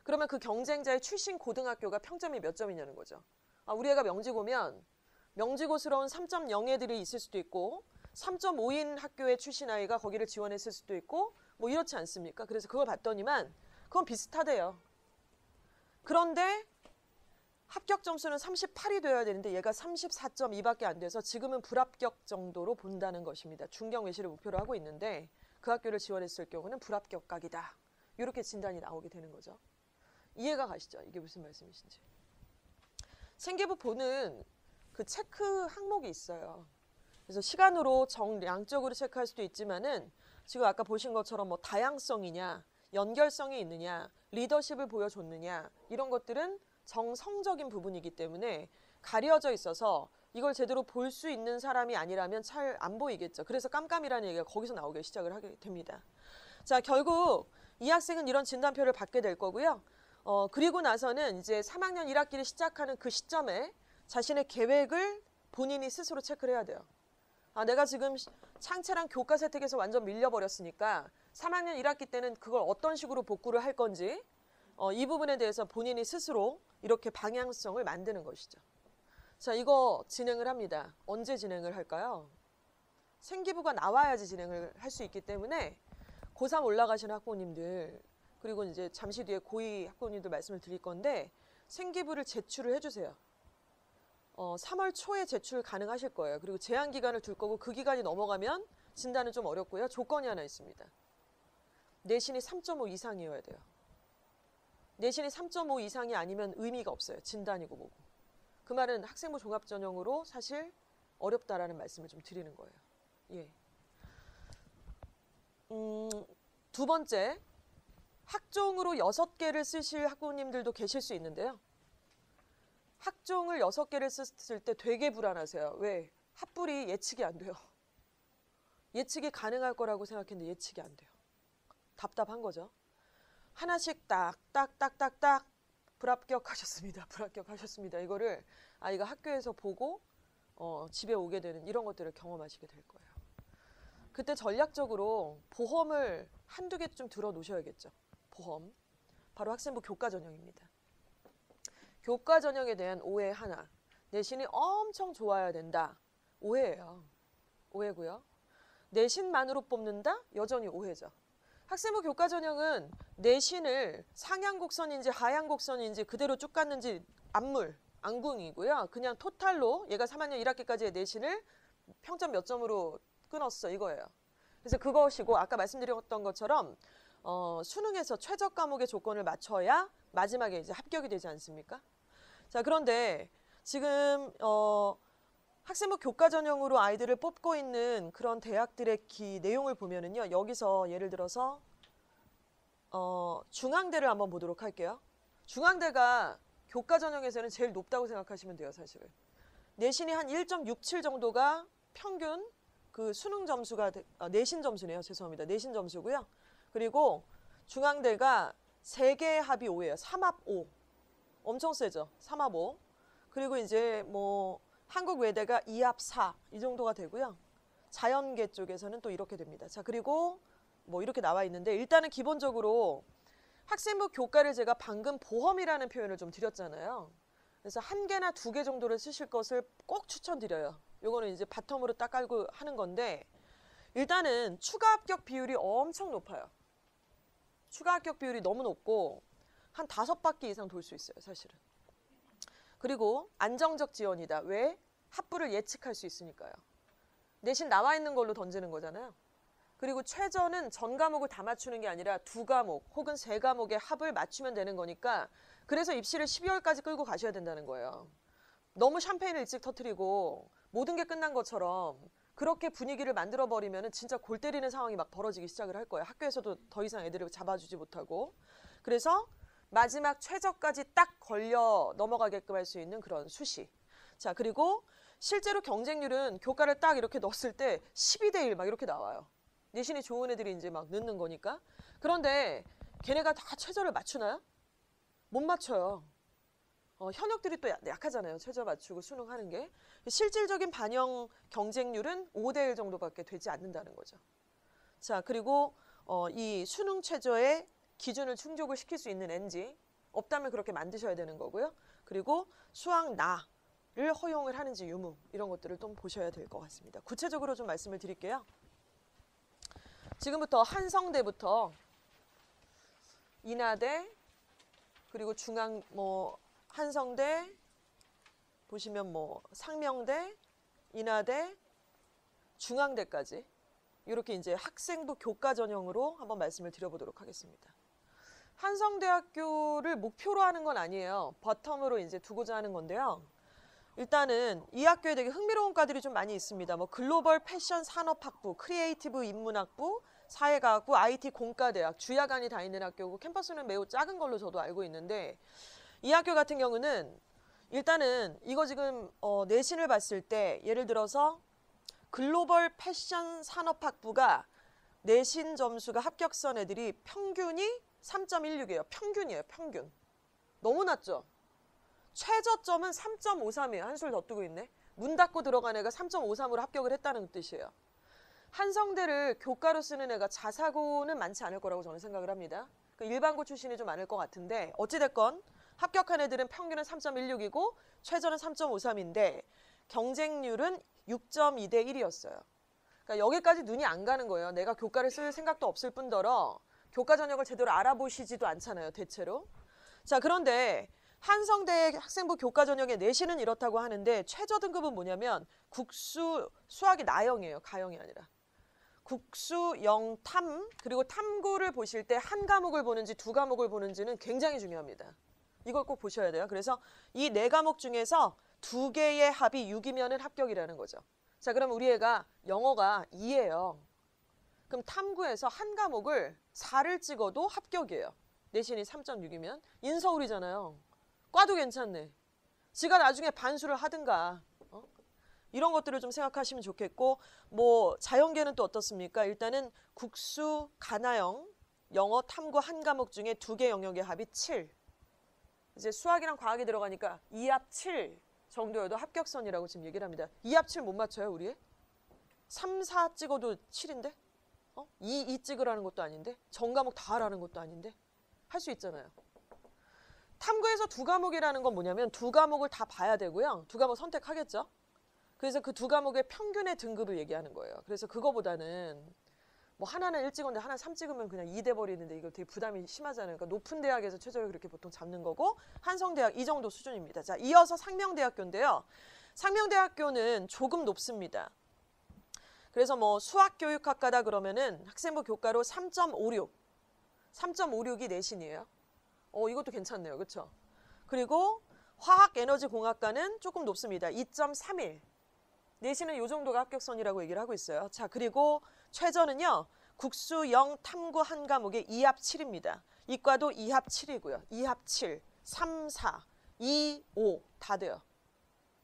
그러면 그 경쟁자의 출신 고등학교가 평점이 몇 점이냐는 거죠. 아, 우리 애가 명지고면 명지고스러운 3.0 애들이 있을 수도 있고 3.5인 학교의 출신 아이가 거기를 지원했을 수도 있고 뭐 이렇지 않습니까? 그래서 그걸 봤더니만 그건 비슷하대요. 그런데 합격 점수는 38이 돼야 되는데 얘가 34.2밖에 안 돼서 지금은 불합격 정도로 본다는 것입니다. 중경외시를 목표로 하고 있는데 그 학교를 지원했을 경우는 불합격 각이다. 이렇게 진단이 나오게 되는 거죠. 이해가 가시죠? 이게 무슨 말씀이신지. 생기부 보는 그 체크 항목이 있어요. 그래서 시간으로 정량적으로 체크할 수도 있지만은 지금 아까 보신 것처럼 뭐 다양성이냐, 연결성이 있느냐, 리더십을 보여줬느냐 이런 것들은 정성적인 부분이기 때문에 가려져 있어서 이걸 제대로 볼 수 있는 사람이 아니라면 잘 안 보이겠죠. 그래서 깜깜이라는 얘기가 거기서 나오게 시작을 하게 됩니다. 자, 결국 이 학생은 이런 진단표를 받게 될 거고요. 그리고 나서는 이제 3학년 1학기를 시작하는 그 시점에 자신의 계획을 본인이 스스로 체크를 해야 돼요. 아, 내가 지금 창체랑 교과 세특에서 완전 밀려버렸으니까 3학년 1학기 때는 그걸 어떤 식으로 복구를 할 건지 이 부분에 대해서 본인이 스스로 이렇게 방향성을 만드는 것이죠. 자, 이거 진행을 합니다. 언제 진행을 할까요? 생기부가 나와야지 진행을 할 수 있기 때문에 고3 올라가시는 학부모님들 그리고 이제 잠시 뒤에 고2 학부모님들 말씀을 드릴 건데 생기부를 제출을 해주세요. 3월 초에 제출 가능하실 거예요. 그리고 제한 기간을 둘 거고 그 기간이 넘어가면 진단은 좀 어렵고요. 조건이 하나 있습니다. 내신이 3.5 이상이어야 돼요. 내신이 3.5 이상이 아니면 의미가 없어요. 진단이고 뭐고. 그 말은 학생부 종합전형으로 사실 어렵다라는 말씀을 좀 드리는 거예요. 예. 두 번째, 학종으로 6개를 쓰실 학부모님들도 계실 수 있는데요. 학종을 6개를 썼을 때 되게 불안하세요. 왜? 합불이 예측이 안 돼요. 예측이 가능할 거라고 생각했는데 예측이 안 돼요. 답답한 거죠. 하나씩 딱딱딱딱딱 불합격하셨습니다. 불합격하셨습니다. 이거를 아이가 학교에서 보고 집에 오게 되는 이런 것들을 경험하시게 될 거예요. 그때 전략적으로 보험을 한두 개 좀 들어 놓으셔야겠죠. 보험. 바로 학생부 교과 전형입니다. 교과 전형에 대한 오해 하나. 내신이 엄청 좋아야 된다. 오해예요. 오해고요. 내신만으로 뽑는다? 여전히 오해죠. 학생부 교과 전형은 내신을 상향곡선인지 하향곡선인지 그대로 쭉 갔는지 안궁이고요. 그냥 토탈로 얘가 3학년 1학기까지의 내신을 평점 몇 점으로 끊었어 이거예요. 그래서 그것이고 아까 말씀드렸던 것처럼 수능에서 최저 과목의 조건을 맞춰야 마지막에 이제 합격이 되지 않습니까? 자, 그런데 지금 학생부 교과 전형으로 아이들을 뽑고 있는 그런 대학들의 내용을 보면은요. 여기서 예를 들어서 중앙대를 한번 보도록 할게요. 중앙대가 교과 전형에서는 제일 높다고 생각하시면 돼요, 사실은. 내신이 한 1.67 정도가 평균 그 수능 점수가 내신 점수네요. 죄송합니다. 내신 점수고요. 그리고 중앙대가 3개의 합이 5예요. 3합 5. 엄청 세죠. 3합 5. 그리고 이제 뭐 한국외대가 2합 4. 이 정도가 되고요. 자연계 쪽에서는 또 이렇게 됩니다. 자, 그리고 뭐 이렇게 나와 있는데 일단은 기본적으로 학생부 교과를 제가 방금 보험이라는 표현을 좀 드렸잖아요. 그래서 1개나 2개 정도를 쓰실 것을 꼭 추천드려요. 요거는 이제 바텀으로 딱 깔고 하는 건데 일단은 추가 합격 비율이 엄청 높아요. 추가 합격 비율이 너무 높고 한 5바퀴 이상 돌 수 있어요, 사실은. 그리고 안정적 지원이다. 왜? 합불을 예측할 수 있으니까요. 내신 나와 있는 걸로 던지는 거잖아요. 그리고 최저는 전 과목을 다 맞추는 게 아니라 2과목 혹은 3과목의 합을 맞추면 되는 거니까 그래서 입시를 12월까지 끌고 가셔야 된다는 거예요. 너무 샴페인을 일찍 터뜨리고 모든 게 끝난 것처럼 그렇게 분위기를 만들어버리면 진짜 골 때리는 상황이 막 벌어지기 시작을 할 거예요. 학교에서도 더 이상 애들을 잡아주지 못하고. 그래서 마지막 최저까지 딱 걸려 넘어가게끔 할 수 있는 그런 수시. 자, 그리고 실제로 경쟁률은 교과를 딱 이렇게 넣었을 때 12대 1 막 이렇게 나와요. 내신이 좋은 애들이 이제 막 넣는 거니까. 그런데 걔네가 다 최저를 맞추나요? 못 맞춰요. 현역들이 또 약하잖아요. 최저 맞추고 수능하는 게. 실질적인 반영 경쟁률은 5대 1 정도밖에 되지 않는다는 거죠. 자, 그리고 이 수능 최저의 기준을 충족을 시킬 수 있는 NG 없다면 그렇게 만드셔야 되는 거고요. 그리고 수학 나를 허용을 하는지 유무 이런 것들을 좀 보셔야 될 것 같습니다. 구체적으로 좀 말씀을 드릴게요. 지금부터 한성대부터 인하대 그리고 중앙 한성대 보시면 상명대, 인하대, 중앙대까지 이렇게 이제 학생부 교과 전형으로 한번 말씀을 드려보도록 하겠습니다. 한성대학교를 목표로 하는 건 아니에요. 버텀으로 이제 두고자 하는 건데요. 일단은 이 학교에 되게 흥미로운 과들이 좀 많이 있습니다. 뭐 글로벌 패션 산업학부, 크리에이티브 인문학부, 사회과학부, IT 공과대학, 주야간이 다 있는 학교고 캠퍼스는 매우 작은 걸로 저도 알고 있는데 이 학교 같은 경우는 일단은 이거 지금 내신을 봤을 때 예를 들어서 글로벌 패션 산업학부가 내신 점수가 합격선 애들이 평균이 3.16이에요. 평균이에요. 평균. 너무 낮죠? 최저점은 3.53이에요. 한술 더 뜨고 있네. 문 닫고 들어간 애가 3.53으로 합격을 했다는 뜻이에요. 한성대를 교과로 쓰는 애가 자사고는 많지 않을 거라고 저는 생각을 합니다. 일반고 출신이 좀 많을 것 같은데 어찌됐건 합격한 애들은 평균은 3.16이고 최저는 3.53인데 경쟁률은 6.2대 1이었어요. 그러니까 여기까지 눈이 안 가는 거예요. 내가 교과를 쓸 생각도 없을 뿐더러 교과 전형을 제대로 알아보시지도 않잖아요. 대체로. 자, 그런데 한성대 학생부 교과 전형의 내신은 이렇다고 하는데 최저 등급은 뭐냐면 국수, 수학이 나영이에요. 가영이 아니라. 국수, 영, 탐, 그리고 탐구를 보실 때 한 과목을 보는지 두 과목을 보는지는 굉장히 중요합니다. 이걸 꼭 보셔야 돼요. 그래서 이 네 과목 중에서 두 개의 합이 6이면은 합격이라는 거죠. 자, 그럼 우리 애가 영어가 2예요. 그럼 탐구에서 한 과목을 4를 찍어도 합격이에요. 내신이 3.6이면. 인서울이잖아요. 과도 괜찮네. 지가 나중에 반수를 하든가. 이런 것들을 좀 생각하시면 좋겠고 뭐 자연계는 또 어떻습니까? 일단은 국수, 가나영, 영어, 탐구 한 과목 중에 두 개 영역의 합이 7. 이제 수학이랑 과학이 들어가니까 2합 7 정도여도 합격선이라고 지금 얘기를 합니다. 2합 7 못 맞춰요, 우리? 3, 4 찍어도 7인데? 2 찍으라는 것도 아닌데? 전 과목 다 하라는 것도 아닌데? 할 수 있잖아요. 탐구에서 두 과목이라는 건 뭐냐면 두 과목을 다 봐야 되고요. 두 과목 선택하겠죠? 그래서 그 두 과목의 평균의 등급을 얘기하는 거예요. 그래서 그거보다는 뭐 하나는 1 찍었는데 하나 3 찍으면 그냥 2 돼버리는데 이거 되게 부담이 심하잖아요. 그러니까 높은 대학에서 최저를 그렇게 보통 잡는 거고 한성대학 이 정도 수준입니다. 자, 이어서 상명대학교인데요. 상명대학교는 조금 높습니다. 그래서 뭐 수학교육학과다 그러면은 학생부 교과로 3.56. 3.56이 내신이에요. 이것도 괜찮네요. 그렇죠? 그리고 화학에너지공학과는 조금 높습니다. 2.31. 내신은 이 정도가 합격선이라고 얘기를 하고 있어요. 자, 그리고 최저는요. 국수, 영, 탐구 한 과목에 2합 7입니다. 이과도 2합 7이고요. 2합 7, 3, 4, 2, 5 다 돼요.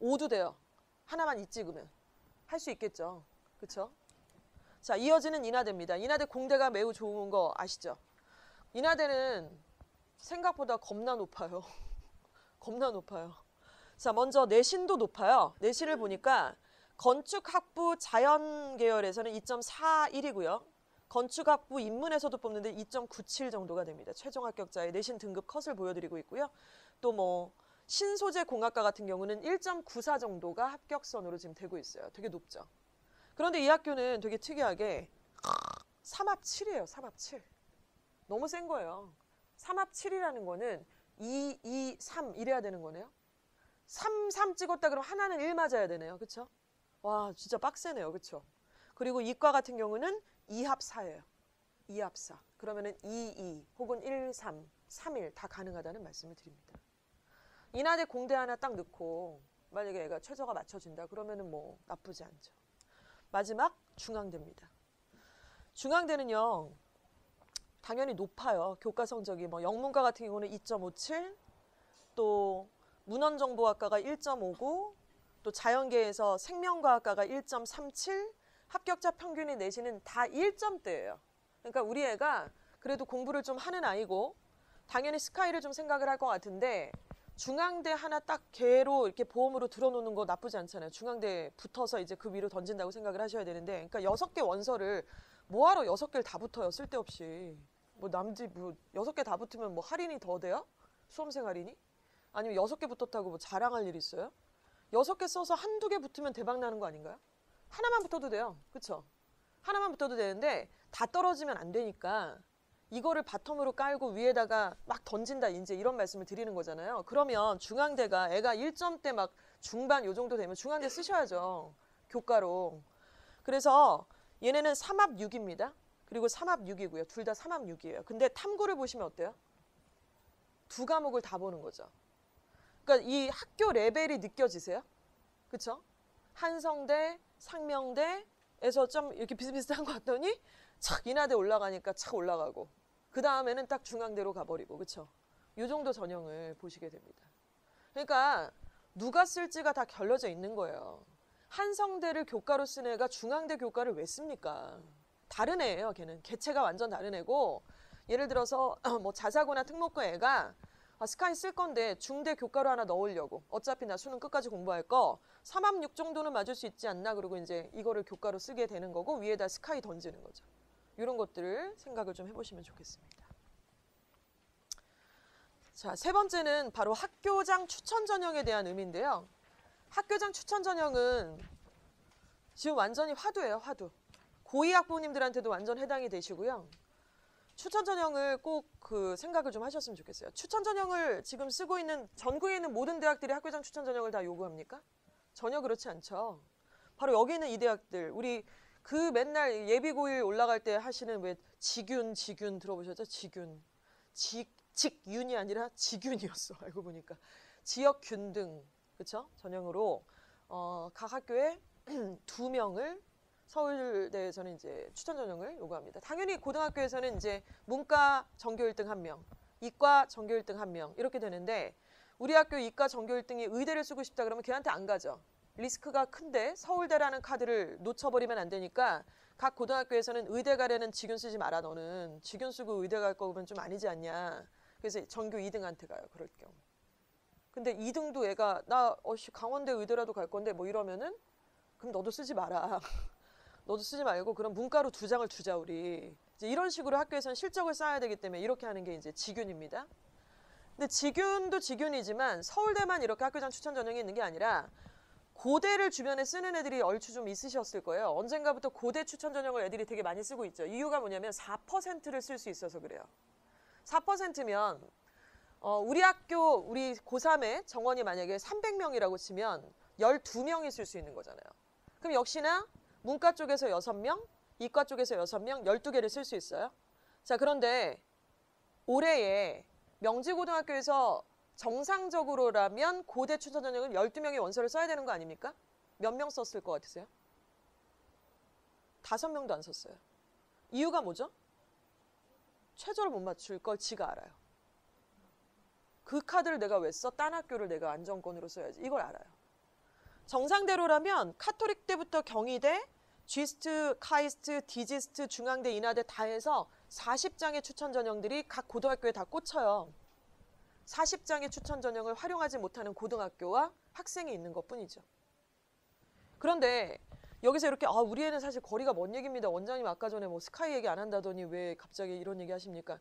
5도 돼요. 하나만 2 찍으면. 할 수 있겠죠. 그렇죠? 자, 이어지는 인하대입니다. 인하대 공대가 매우 좋은 거 아시죠? 인하대는 생각보다 겁나 높아요. 겁나 높아요. 자, 먼저 내신도 높아요. 내신을 보니까 건축학부 자연 계열에서는 2.41이고요. 건축학부 인문에서도 뽑는데 2.97 정도가 됩니다. 최종 합격자의 내신 등급 컷을 보여드리고 있고요. 또 뭐 신소재 공학과 같은 경우는 1.94 정도가 합격선으로 지금 되고 있어요. 되게 높죠. 그런데 이 학교는 되게 특이하게 3합 7이에요. 3합 7. 너무 센 거예요. 3합 7이라는 거는 2, 2, 3 이래야 되는 거네요. 3, 3 찍었다 그러면 하나는 1 맞아야 되네요. 그렇죠? 와, 진짜 빡세네요. 그렇죠? 그리고 이과 같은 경우는 2합 4예요. 2합 4. 그러면은 2, 2 혹은 1, 3, 3, 1 다 가능하다는 말씀을 드립니다. 인하대 공대 하나 딱 넣고 만약에 애가 최저가 맞춰진다 그러면은 뭐 나쁘지 않죠. 마지막 중앙대입니다. 중앙대는요. 당연히 높아요. 교과 성적이 뭐 영문과 같은 경우는 2.57, 또 문헌정보학과가 1.59, 또 자연계에서 생명과학과가 1.37, 합격자 평균이 내신은 다 1점대예요. 그러니까 우리 애가 그래도 공부를 좀 하는 아이고 당연히 스카이를 좀 생각을 할 것 같은데 중앙대 하나 딱 개로 이렇게 보험으로 들어놓는 거 나쁘지 않잖아요. 중앙대 붙어서 이제 그 위로 던진다고 생각을 하셔야 되는데 그러니까 6개 원서를 뭐하러 6개를 다 붙어요. 쓸데없이. 뭐 남지 뭐 6개 다 붙으면 뭐 할인이 더 돼요? 수험생 할인이? 아니면 6개 붙었다고 뭐 자랑할 일 있어요? 6개 써서 한두 개 붙으면 대박 나는 거 아닌가요? 하나만 붙어도 돼요. 그쵸? 하나만 붙어도 되는데 다 떨어지면 안 되니까 이거를 바텀으로 깔고 위에다가 막 던진다 이제 이런 말씀을 드리는 거잖아요. 그러면 중앙대가 애가 1점대 막 중반 요 정도 되면 중앙대 쓰셔야죠. 교과로. 그래서 얘네는 3합 6입니다. 그리고 3합 6이고요. 둘 다 3합 6이에요. 근데 탐구를 보시면 어때요? 두 과목을 다 보는 거죠. 그러니까 이 학교 레벨이 느껴지세요? 그쵸? 한성대, 상명대에서 좀 이렇게 비슷비슷한 것 같더니 착 인하대 올라가니까 착 올라가고 그 다음에는 딱 중앙대로 가버리고 그쵸? 이 정도 전형을 보시게 됩니다. 그러니까 누가 쓸지가 다 결려져 있는 거예요. 한성대를 교과로 쓴 애가 중앙대 교과를 왜 씁니까? 다른 애예요. 걔는 개체가 완전 다른 애고 예를 들어서 뭐 자사고나 특목고 애가 스카이 쓸 건데 중대 교과로 하나 넣으려고 어차피 나 수능 끝까지 공부할 거 3합6 정도는 맞을 수 있지 않나 그러고 이제 이거를 교과로 쓰게 되는 거고 위에다 스카이 던지는 거죠. 이런 것들을 생각을 좀 해보시면 좋겠습니다. 자, 세 번째는 바로 학교장 추천 전형에 대한 의미인데요. 학교장 추천 전형은 지금 완전히 화두예요, 화두. 고2 학부모님들한테도 완전 해당이 되시고요. 추천 전형을 꼭 그 생각을 좀 하셨으면 좋겠어요. 추천 전형을 지금 쓰고 있는 전국에 있는 모든 대학들이 학교장 추천 전형을 다 요구합니까? 전혀 그렇지 않죠. 바로 여기 있는 이 대학들, 우리 그 맨날 예비고일 올라갈 때 하시는 왜 지균 들어보셨죠? 지균. 직윤이 아니라 지균이었어. 알고 보니까. 지역균 등, 그쵸? 전형으로 각 학교에 2명을 서울대에서는 이제 추천 전형을 요구합니다. 당연히 고등학교에서는 이제 문과 전교 1등 1명, 이과 전교 1등 1명 이렇게 되는데 우리 학교 이과 전교 1등이 의대를 쓰고 싶다 그러면 걔한테 안 가죠. 리스크가 큰데 서울대라는 카드를 놓쳐버리면 안 되니까 각 고등학교에서는 의대 가려는 직윤 쓰지 마라 너는. 직윤 쓰고 의대 갈 거면 좀 아니지 않냐. 그래서 전교 2등한테 가요. 그럴 경우. 근데 2등도 얘가 나 강원대 의대라도 갈 건데 뭐 이러면은 그럼 너도 쓰지 마라. 너도 쓰지 말고 그럼 문과로 2장을 주자 우리. 이제 이런 식으로 학교에서는 실적을 쌓아야 되기 때문에 이렇게 하는 게 이제 직윤입니다. 근데 직윤도 직윤이지만 서울대만 이렇게 학교장 추천 전형이 있는 게 아니라 고대를 주변에 쓰는 애들이 얼추 좀 있으셨을 거예요. 언젠가부터 고대 추천 전형을 애들이 되게 많이 쓰고 있죠. 이유가 뭐냐면 4%를 쓸 수 있어서 그래요. 4%면 우리 학교 우리 고3에 정원이 만약에 300명이라고 치면 12명이 쓸 수 있는 거잖아요. 그럼 역시나 문과 쪽에서 6명, 이과 쪽에서 6명, 12개를 쓸 수 있어요. 자, 그런데 올해에 명지고등학교에서 정상적으로라면 고대 추천 전형은 12명의 원서를 써야 되는 거 아닙니까? 몇 명 썼을 것 같으세요? 5명도 안 썼어요. 이유가 뭐죠? 최저를 못 맞출 걸 지가 알아요. 그 카드를 내가 왜 써? 딴 학교를 내가 안정권으로 써야지. 이걸 알아요. 정상대로라면 카톨릭 때부터 경희대, G스트, 카이스트, 디지스트, 중앙대, 인하대 다 해서 40장의 추천 전형들이 각 고등학교에 다 꽂혀요. 40장의 추천 전형을 활용하지 못하는 고등학교와 학생이 있는 것뿐이죠. 그런데 여기서 이렇게 우리 애는 사실 거리가 먼 얘기입니다. 원장님 아까 전에 뭐 스카이 얘기 안 한다더니 왜 갑자기 이런 얘기 하십니까?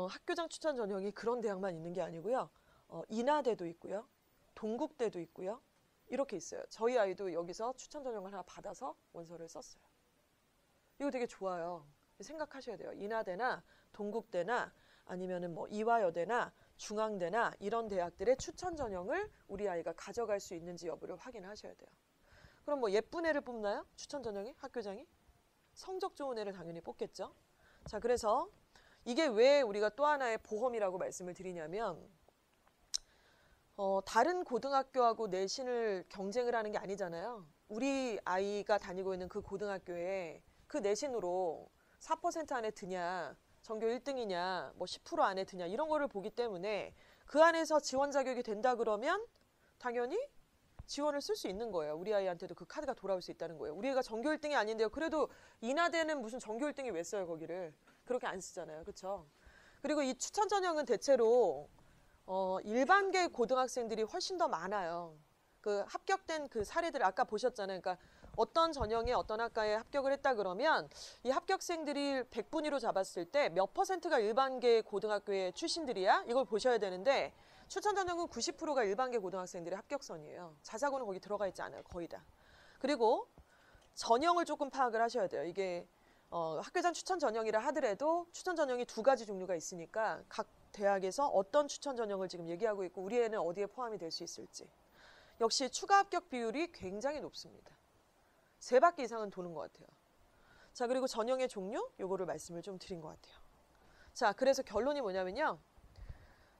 학교장 추천 전형이 그런 대학만 있는 게 아니고요. 인하대도 있고요. 동국대도 있고요. 이렇게 있어요. 저희 아이도 여기서 추천 전형을 하나 받아서 원서를 썼어요. 이거 되게 좋아요. 생각하셔야 돼요. 인하대나 동국대나 아니면은 뭐 이화여대나 중앙대나 이런 대학들의 추천 전형을 우리 아이가 가져갈 수 있는지 여부를 확인하셔야 돼요. 그럼 뭐 예쁜 애를 뽑나요? 추천 전형이? 학교장이? 성적 좋은 애를 당연히 뽑겠죠. 자, 그래서 이게 왜 우리가 또 하나의 보험이라고 말씀을 드리냐면 다른 고등학교하고 내신을 경쟁을 하는 게 아니잖아요. 우리 아이가 다니고 있는 그 고등학교에 그 내신으로 4% 안에 드냐, 전교 1등이냐, 뭐 10% 안에 드냐 이런 거를 보기 때문에 그 안에서 지원 자격이 된다 그러면 당연히 지원을 쓸 수 있는 거예요. 우리 아이한테도 그 카드가 돌아올 수 있다는 거예요. 우리 애가 전교 1등이 아닌데요. 그래도 인하대는 무슨 전교 1등이 왜 써요, 거기를. 그렇게 안 쓰잖아요. 그렇죠? 그리고 이 추천 전형은 대체로 일반계 고등학생들이 훨씬 더 많아요. 그 합격된 그 사례들 아까 보셨잖아요. 그러니까 어떤 전형에 어떤 학과에 합격을 했다 그러면 이 합격생들이 100분위로 잡았을 때 몇 퍼센트가 일반계 고등학교의 출신들이야? 이걸 보셔야 되는데 추천 전형은 90%가 일반계 고등학생들의 합격선이에요. 자사고는 거기 들어가 있지 않아요. 거의 다. 그리고 전형을 조금 파악을 하셔야 돼요. 이게 학교장 추천 전형이라 하더라도 추천 전형이 2가지 종류가 있으니까 각 대학에서 어떤 추천 전형을 지금 얘기하고 있고 우리 애는 어디에 포함이 될 수 있을지. 역시 추가 합격 비율이 굉장히 높습니다. 3바퀴 이상은 도는 것 같아요. 자, 그리고 전형의 종류 요거를 말씀을 좀 드린 것 같아요. 자, 그래서 결론이 뭐냐면요.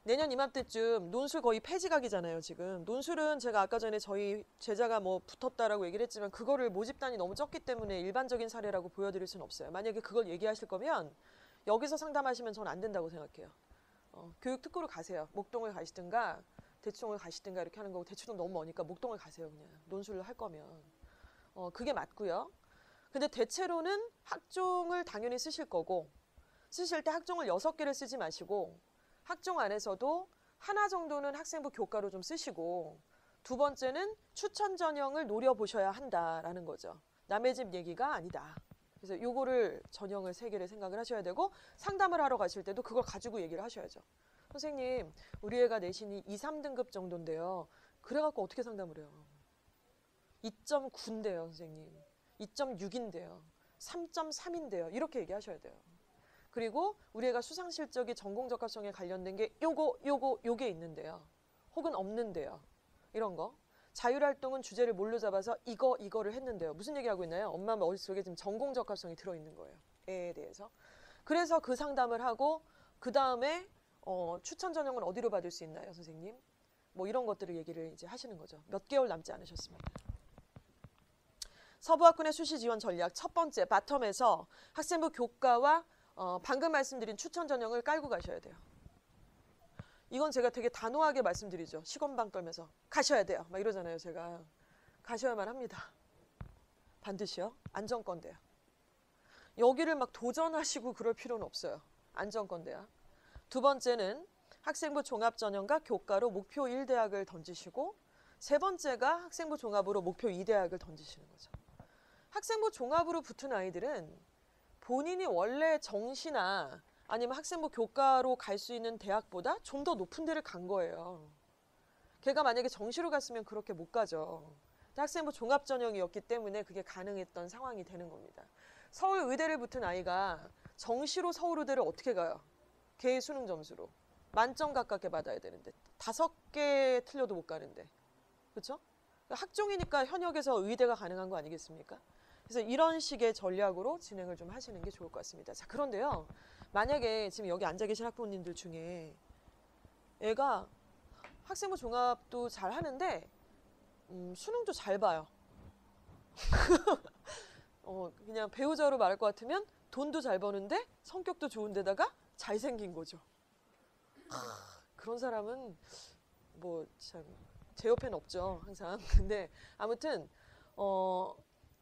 내년 이맘때쯤 논술 거의 폐지각이잖아요, 지금. 논술은 제가 아까 전에 저희 제자가 뭐 붙었다라고 얘기를 했지만 그거를 모집단이 너무 적기 때문에 일반적인 사례라고 보여드릴 수는 없어요. 만약에 그걸 얘기하실 거면 여기서 상담하시면 전 안 된다고 생각해요. 교육특구로 가세요. 목동을 가시든가 대치동을 가시든가 이렇게 하는 거고, 대치동 너무 머니까 목동을 가세요, 그냥. 논술을 할 거면. 그게 맞고요. 근데 대체로는 학종을 당연히 쓰실 거고, 쓰실 때 학종을 6개를 쓰지 마시고 학종 안에서도 하나 정도는 학생부 교과로 좀 쓰시고, 두 번째는 추천 전형을 노려보셔야 한다라는 거죠. 남의 집 얘기가 아니다. 그래서 요거를 전형을 3개를 생각을 하셔야 되고, 상담을 하러 가실 때도 그걸 가지고 얘기를 하셔야죠. 선생님, 우리 애가 내신이 2, 3등급 정도인데요. 그래갖고 어떻게 상담을 해요? 2.9인데요, 선생님. 2.6인데요. 3.3인데요. 이렇게 얘기하셔야 돼요. 그리고 우리 애가 수상 실적이 전공 적합성에 관련된 게 요게 있는데요. 혹은 없는데요. 이런 거. 자율활동은 주제를 뭘로 잡아서 이거를 했는데요. 무슨 얘기하고 있나요? 엄마 머릿속에 지금 전공 적합성이 들어있는 거예요. 애에 대해서. 그래서 그 상담을 하고 그 다음에 추천 전형은 어디로 받을 수 있나요, 선생님? 뭐 이런 것들을 얘기를 이제 하시는 거죠. 몇 개월 남지 않으셨습니다. 서부학군의 수시 지원 전략 첫 번째 바텀에서 학생부 교과와 방금 말씀드린 추천 전형을 깔고 가셔야 돼요. 이건 제가 되게 단호하게 말씀드리죠. 시건방 떨면서 가셔야 돼요. 막 이러잖아요, 제가. 가셔야만 합니다. 반드시요. 안정권대요. 여기를 막 도전하시고 그럴 필요는 없어요. 안정권대야. 두 번째는 학생부 종합전형과 교과로 목표 1대학을 던지시고, 세 번째가 학생부 종합으로 목표 2대학을 던지시는 거죠. 학생부 종합으로 붙은 아이들은 본인이 원래 정시나 아니면 학생부 교과로 갈 수 있는 대학보다 좀 더 높은 데를 간 거예요. 걔가 만약에 정시로 갔으면 그렇게 못 가죠. 학생부 종합전형이었기 때문에 그게 가능했던 상황이 되는 겁니다. 서울 의대를 붙은 아이가 정시로 서울 의대를 어떻게 가요? 걔의 수능 점수로. 만점 가깝게 받아야 되는데 5개 틀려도 못 가는데. 그렇죠? 학종이니까 현역에서 의대가 가능한 거 아니겠습니까? 그래서 이런 식의 전략으로 진행을 좀 하시는 게 좋을 것 같습니다. 자, 그런데요. 만약에 지금 여기 앉아 계신 학부모님들 중에 애가 학생부 종합도 잘 하는데 수능도 잘 봐요. 그냥 배우자로 말할 것 같으면 돈도 잘 버는데 성격도 좋은 데다가 잘생긴 거죠. 그런 사람은 뭐 참 제 옆에는 없죠, 항상. 근데 아무튼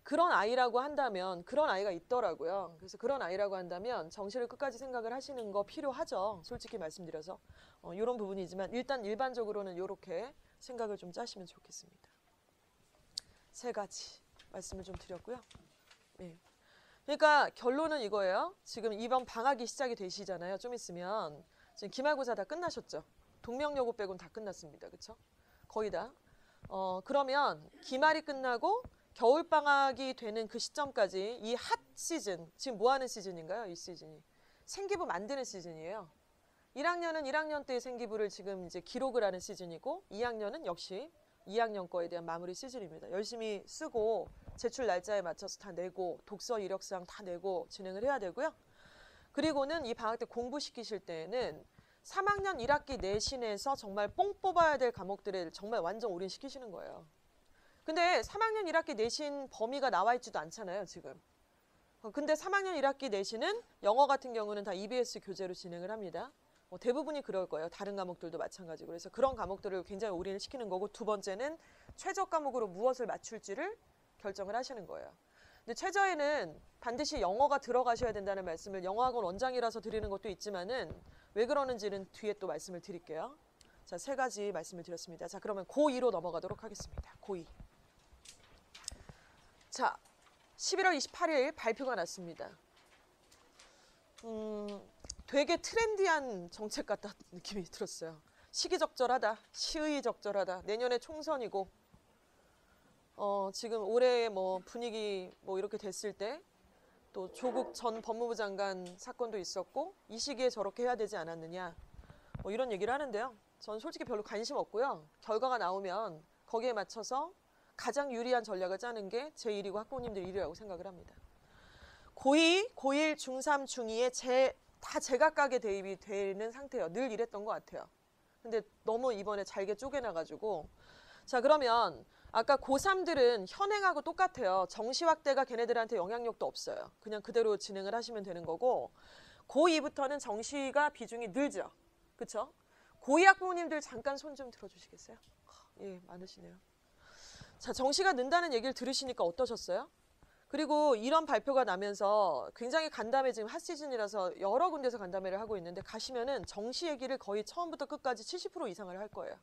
그런 아이라고 한다면, 그런 아이가 있더라고요. 그래서 그런 아이라고 한다면 정시를 끝까지 생각을 하시는 거 필요하죠. 솔직히 말씀드려서. 이런 부분이지만 일단 일반적으로는 이렇게 생각을 좀 짜시면 좋겠습니다. 3가지 말씀을 좀 드렸고요. 네. 그러니까 결론은 이거예요. 지금 이번 방학이 시작이 되시잖아요. 좀 있으면. 지금 기말고사 다 끝나셨죠. 동명여고 빼고는 다 끝났습니다. 그렇죠? 거의 다. 그러면 기말이 끝나고 겨울방학이 되는 그 시점까지 이 핫 시즌, 지금 뭐 하는 시즌인가요? 이 시즌이. 생기부 만드는 시즌이에요. 1학년은 1학년 때의 생기부를 지금 이제 기록을 하는 시즌이고, 2학년은 역시 2학년 거에 대한 마무리 시즌입니다. 열심히 쓰고 제출 날짜에 맞춰서 다 내고 독서 이력서랑 다 내고 진행을 해야 되고요. 그리고는 이 방학 때 공부시키실 때에는 3학년 1학기 내신에서 정말 뽕 뽑아야 될 과목들을 정말 완전 올인시키시는 거예요. 근데 3학년 1학기 내신 범위가 나와 있지도 않잖아요, 지금. 근데 3학년 1학기 내신은 영어 같은 경우는 다 EBS 교재로 진행을 합니다. 대부분이 그럴 거예요. 다른 과목들도 마찬가지고. 그래서 그런 과목들을 굉장히 올인을 시키는 거고, 두 번째는 최저 과목으로 무엇을 맞출지를 결정을 하시는 거예요. 근데 최저에는 반드시 영어가 들어가셔야 된다는 말씀을 영어학원 원장이라서 드리는 것도 있지만은 왜 그러는지는 뒤에 또 말씀을 드릴게요. 자, 3가지 말씀을 드렸습니다. 자, 그러면 고2로 넘어가도록 하겠습니다. 고2. 자, 11월 28일 발표가 났습니다. 되게 트렌디한 정책 같다는 느낌이 들었어요. 시기적절하다, 시의적절하다. 내년에 총선이고, 지금 올해 뭐 분위기 뭐 이렇게 됐을 때 또 조국 전 법무부 장관 사건도 있었고, 이 시기에 저렇게 해야 되지 않았느냐, 뭐 이런 얘기를 하는데요. 전 솔직히 별로 관심 없고요. 결과가 나오면 거기에 맞춰서 가장 유리한 전략을 짜는 게 제 일이고 학부모님들 일이라고 생각을 합니다. 고2, 고1, 중3, 중2에 다 제각각의 대입이 되는 상태예요. 늘 이랬던 것 같아요. 근데 너무 이번에 잘게 쪼개놔가지고. 자, 그러면 아까 고3들은 현행하고 똑같아요. 정시 확대가 걔네들한테 영향력도 없어요. 그냥 그대로 진행을 하시면 되는 거고, 고2부터는 정시가 비중이 늘죠. 그쵸? 고2 학부모님들 잠깐 손 좀 들어주시겠어요? 예, 많으시네요. 자, 정시가 는다는 얘기를 들으시니까 어떠셨어요? 그리고 이런 발표가 나면서 굉장히 간담회, 지금 핫시즌이라서 여러 군데서 간담회를 하고 있는데, 가시면은 정시 얘기를 거의 처음부터 끝까지 70% 이상을 할 거예요.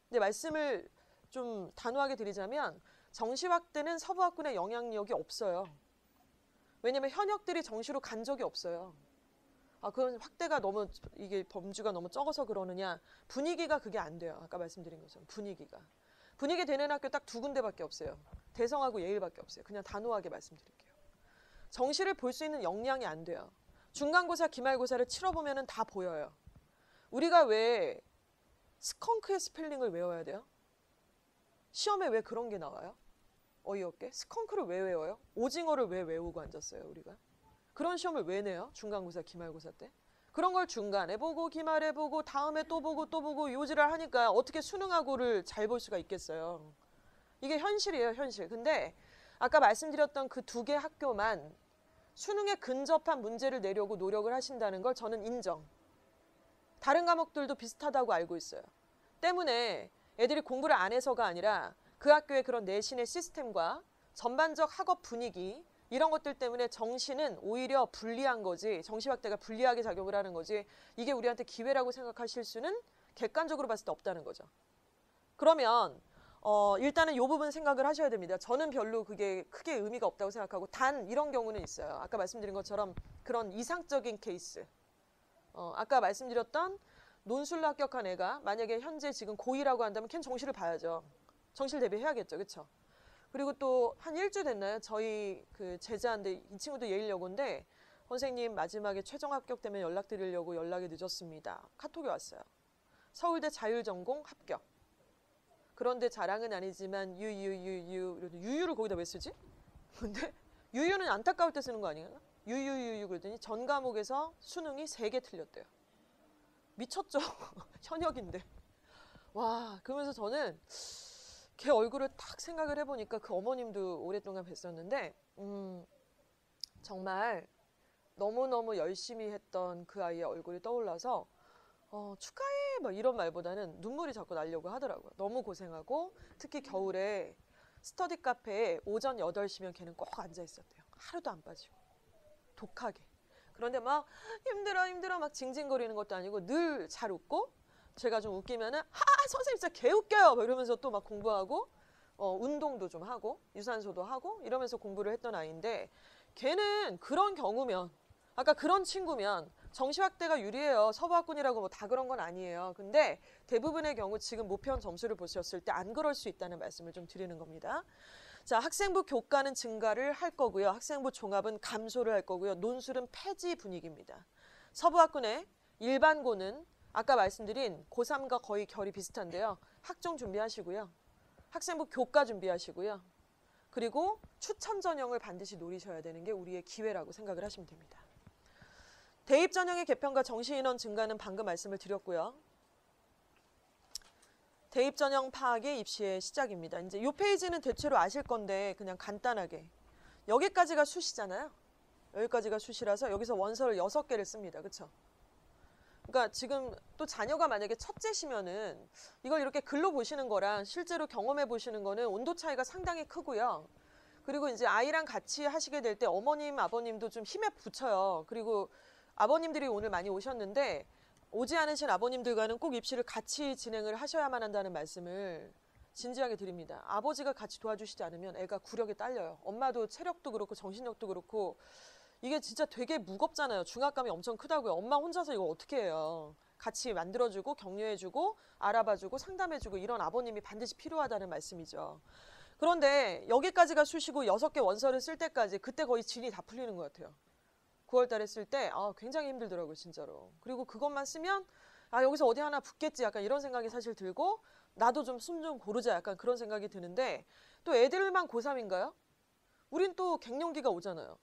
근데 말씀을 좀 단호하게 드리자면 정시 확대는 서부학군의 영향력이 없어요. 왜냐면 현역들이 정시로 간 적이 없어요. 그건 확대가 너무, 이게 범주가 너무 적어서 그러느냐. 분위기가 그게 안 돼요. 아까 말씀드린 것처럼 분위기가. 분위기 되는 학교 딱 2군데밖에 없어요. 대성하고 예일밖에 없어요. 그냥 단호하게 말씀드릴게요. 정시를 볼 수 있는 역량이 안 돼요. 중간고사, 기말고사를 치러보면 다 보여요. 우리가 왜 스컹크의 스펠링을 외워야 돼요? 시험에 왜 그런 게 나와요? 어이없게? 스컹크를 왜 외워요? 오징어를 왜 외우고 앉았어요, 우리가? 그런 시험을 왜 내요? 중간고사, 기말고사 때? 그런 걸 중간에 보고 기말에 보고 다음에 또 보고 요지를 하니까 어떻게 수능하고를 잘 볼 수가 있겠어요. 이게 현실이에요, 현실. 근데 아까 말씀드렸던 그 2개 학교만 수능에 근접한 문제를 내려고 노력을 하신다는 걸 저는 인정. 다른 과목들도 비슷하다고 알고 있어요. 때문에 애들이 공부를 안 해서가 아니라 그 학교의 그런 내신의 시스템과 전반적 학업 분위기, 이런 것들 때문에 정시는 오히려 불리한 거지, 정시 확대가 불리하게 작용을 하는 거지, 이게 우리한테 기회라고 생각하실 수는 객관적으로 봤을 때 없다는 거죠. 그러면 일단은 이 부분 생각을 하셔야 됩니다. 저는 별로 그게 크게 의미가 없다고 생각하고, 단 이런 경우는 있어요. 아까 말씀드린 것처럼 그런 이상적인 케이스. 아까 말씀드렸던 논술로 합격한 애가 만약에 현재 지금 고2라고 한다면 걘 정시를 봐야죠. 정시를 대비해야겠죠. 그렇죠? 그리고 또 한 일주 됐나요? 저희 그 제자인데, 이 친구도 예일여고인데, 선생님 마지막에 최종 합격 때문에 연락드리려고 연락이 늦었습니다. 카톡이 왔어요. 서울대 자율전공 합격. 그런데 자랑은 아니지만 유유를 거기다 왜 쓰지? 근데 유유는 안타까울 때 쓰는 거 아니에요? 유유유유 그러더니 전 과목에서 수능이 3개 틀렸대요. 미쳤죠? 현역인데. 와, 그러면서 저는 걔 얼굴을 딱 생각을 해보니까 그 어머님도 오랫동안 뵀었는데 정말 너무너무 열심히 했던 그 아이의 얼굴이 떠올라서 축하해 막 이런 말보다는 눈물이 자꾸 나려고 하더라고요. 너무 고생하고 특히 겨울에 스터디 카페에 오전 8시면 걔는 꼭 앉아 있었대요. 하루도 안 빠지고 독하게. 그런데 막 힘들어 막 징징거리는 것도 아니고 늘 잘 웃고, 제가 좀 웃기면은 선생님 진짜 개웃겨요 막 이러면서 또 막 공부하고 운동도 좀 하고 유산소도 하고 이러면서 공부를 했던 아이인데, 걔는 그런 경우면, 아까 그런 친구면 정시 확대가 유리해요. 서부학군이라고 뭐 다 그런 건 아니에요. 근데 대부분의 경우 지금 모평 점수를 보셨을 때 안 그럴 수 있다는 말씀을 좀 드리는 겁니다. 자, 학생부 교과는 증가를 할 거고요. 학생부 종합은 감소를 할 거고요. 논술은 폐지 분위기입니다. 서부학군의 일반고는 아까 말씀드린 고3과 거의 결이 비슷한데요. 학종 준비하시고요. 학생부 교과 준비하시고요. 그리고 추천 전형을 반드시 노리셔야 되는 게 우리의 기회라고 생각을 하시면 됩니다. 대입 전형의 개편과 정시 인원 증가는 방금 말씀을 드렸고요. 대입 전형 파악의 입시의 시작입니다. 이제 이 페이지는 대체로 아실 건데 그냥 간단하게. 여기까지가 수시잖아요. 여기까지가 수시라서 여기서 원서를 6개를 씁니다. 그렇죠? 그러니까 지금 또 자녀가 만약에 첫째시면은 이걸 이렇게 글로 보시는 거랑 실제로 경험해 보시는 거는 온도 차이가 상당히 크고요. 그리고 이제 아이랑 같이 하시게 될 때 어머님, 아버님도 좀 힘에 부쳐요. 그리고 아버님들이 오늘 많이 오셨는데 오지 않으신 아버님들과는 꼭 입시를 같이 진행을 하셔야만 한다는 말씀을 진지하게 드립니다. 아버지가 같이 도와주시지 않으면 애가 구력에 딸려요. 엄마도 체력도 그렇고 정신력도 그렇고 이게 진짜 되게 무겁잖아요. 중압감이 엄청 크다고요. 엄마 혼자서 이거 어떻게 해요. 같이 만들어주고 격려해주고 알아봐주고 상담해주고 이런 아버님이 반드시 필요하다는 말씀이죠. 그런데 여기까지가 수시고 6개 원서를 쓸 때까지 그때 거의 진이 다 풀리는 것 같아요. 9월 달에 쓸 때 굉장히 힘들더라고요. 진짜로. 그리고 그것만 쓰면 여기서 어디 하나 붙겠지 약간 이런 생각이 사실 들고 나도 좀 숨 좀 고르자 약간 그런 생각이 드는데 또 애들만 고3인가요? 우린 또 갱년기가 오잖아요.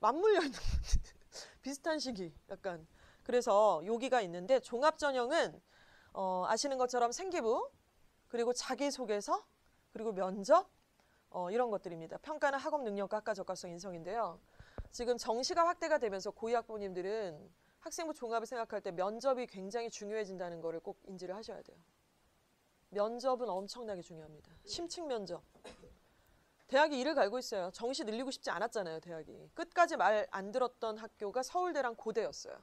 맞물려 있는 비슷한 시기 약간. 그래서 여기가 있는데 종합전형은 아시는 것처럼 생기부, 그리고 자기소개서, 그리고 면접, 이런 것들입니다. 평가는 학업 능력과 학과 적합성 인성인데요. 지금 정시가 확대가 되면서 고2 학부모님들은 학생부 종합을 생각할 때 면접이 굉장히 중요해진다는 거를 꼭 인지를 하셔야 돼요. 면접은 엄청나게 중요합니다. 심층 면접. 대학이 이를 갈고 있어요. 정시 늘리고 싶지 않았잖아요, 대학이. 끝까지 말 안 들었던 학교가 서울대랑 고대였어요.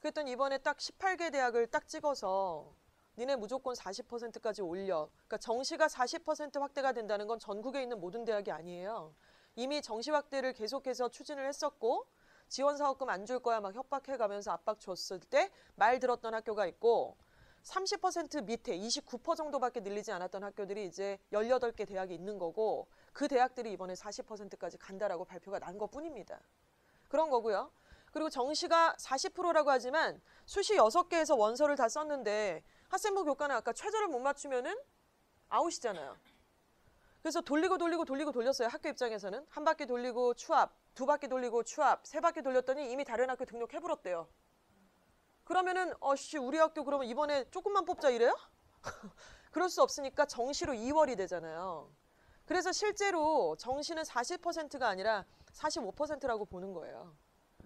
그랬더니 이번에 딱 18개 대학을 딱 찍어서 니네 무조건 40%까지 올려. 그러니까 정시가 40% 확대가 된다는 건 전국에 있는 모든 대학이 아니에요. 이미 정시 확대를 계속해서 추진을 했었고 지원사업금 안 줄 거야 막 협박해가면서 압박 줬을 때 말 들었던 학교가 있고 30% 밑에 29% 정도밖에 늘리지 않았던 학교들이 이제 18개 대학이 있는 거고 그 대학들이 이번에 40%까지 간다라고 발표가 난 것뿐입니다. 그런 거고요. 그리고 정시가 40%라고 하지만 수시 6개에서 원서를 다 썼는데 학생부 교과는 아까 최저를 못 맞추면은 아웃이잖아요. 그래서 돌렸어요. 학교 입장에서는. 한 바퀴 돌리고 추합, 두 바퀴 돌리고 추합, 세 바퀴 돌렸더니 이미 다른 학교 등록해버렸대요. 그러면은 우리 학교 그러면 이번에 조금만 뽑자 이래요? 그럴 수 없으니까 정시로 2월이 되잖아요. 그래서 실제로 정시는 40%가 아니라 45%라고 보는 거예요.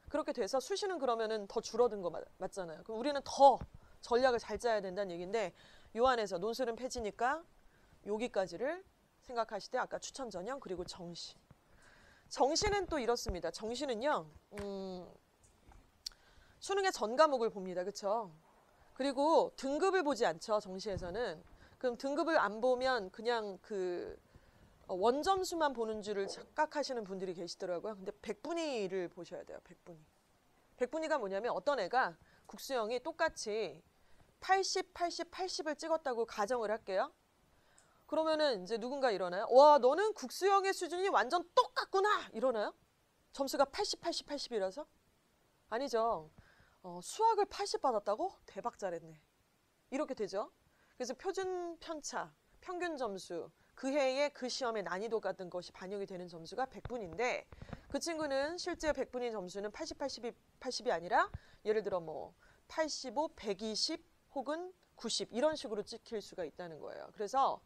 그렇게 돼서 수시는 그러면은 더 줄어든 거 맞잖아요. 그럼 우리는 더 전략을 잘 짜야 된다는 얘기인데 요 안에서 논술은 폐지니까 여기까지를 생각하실 때 아까 추천 전형 그리고 정시. 정시는 또 이렇습니다. 정시는요. 수능의 전 과목을 봅니다. 그렇죠? 그리고 등급을 보지 않죠. 정시에서는. 그럼 등급을 안 보면 그냥 그 원점수만 보는 줄을 착각하시는 분들이 계시더라고요. 근데 백분위를 보셔야 돼요. 백분위. 백분위가 뭐냐면 어떤 애가 국수형이 똑같이 80, 80, 80을 찍었다고 가정을 할게요. 그러면은 이제 누군가 이러나요? 와, 너는 국수형의 수준이 완전 똑같구나! 이러나요? 점수가 80, 80, 80이라서? 아니죠. 수학을 80 받았다고? 대박 잘했네. 이렇게 되죠. 그래서 표준 편차, 평균 점수, 그 해에 그 시험의 난이도 같은 것이 반영이 되는 점수가 100분인데 그 친구는 실제 100분인 점수는 80, 80이 아니라 예를 들어 뭐 85, 120 혹은 90 이런 식으로 찍힐 수가 있다는 거예요. 그래서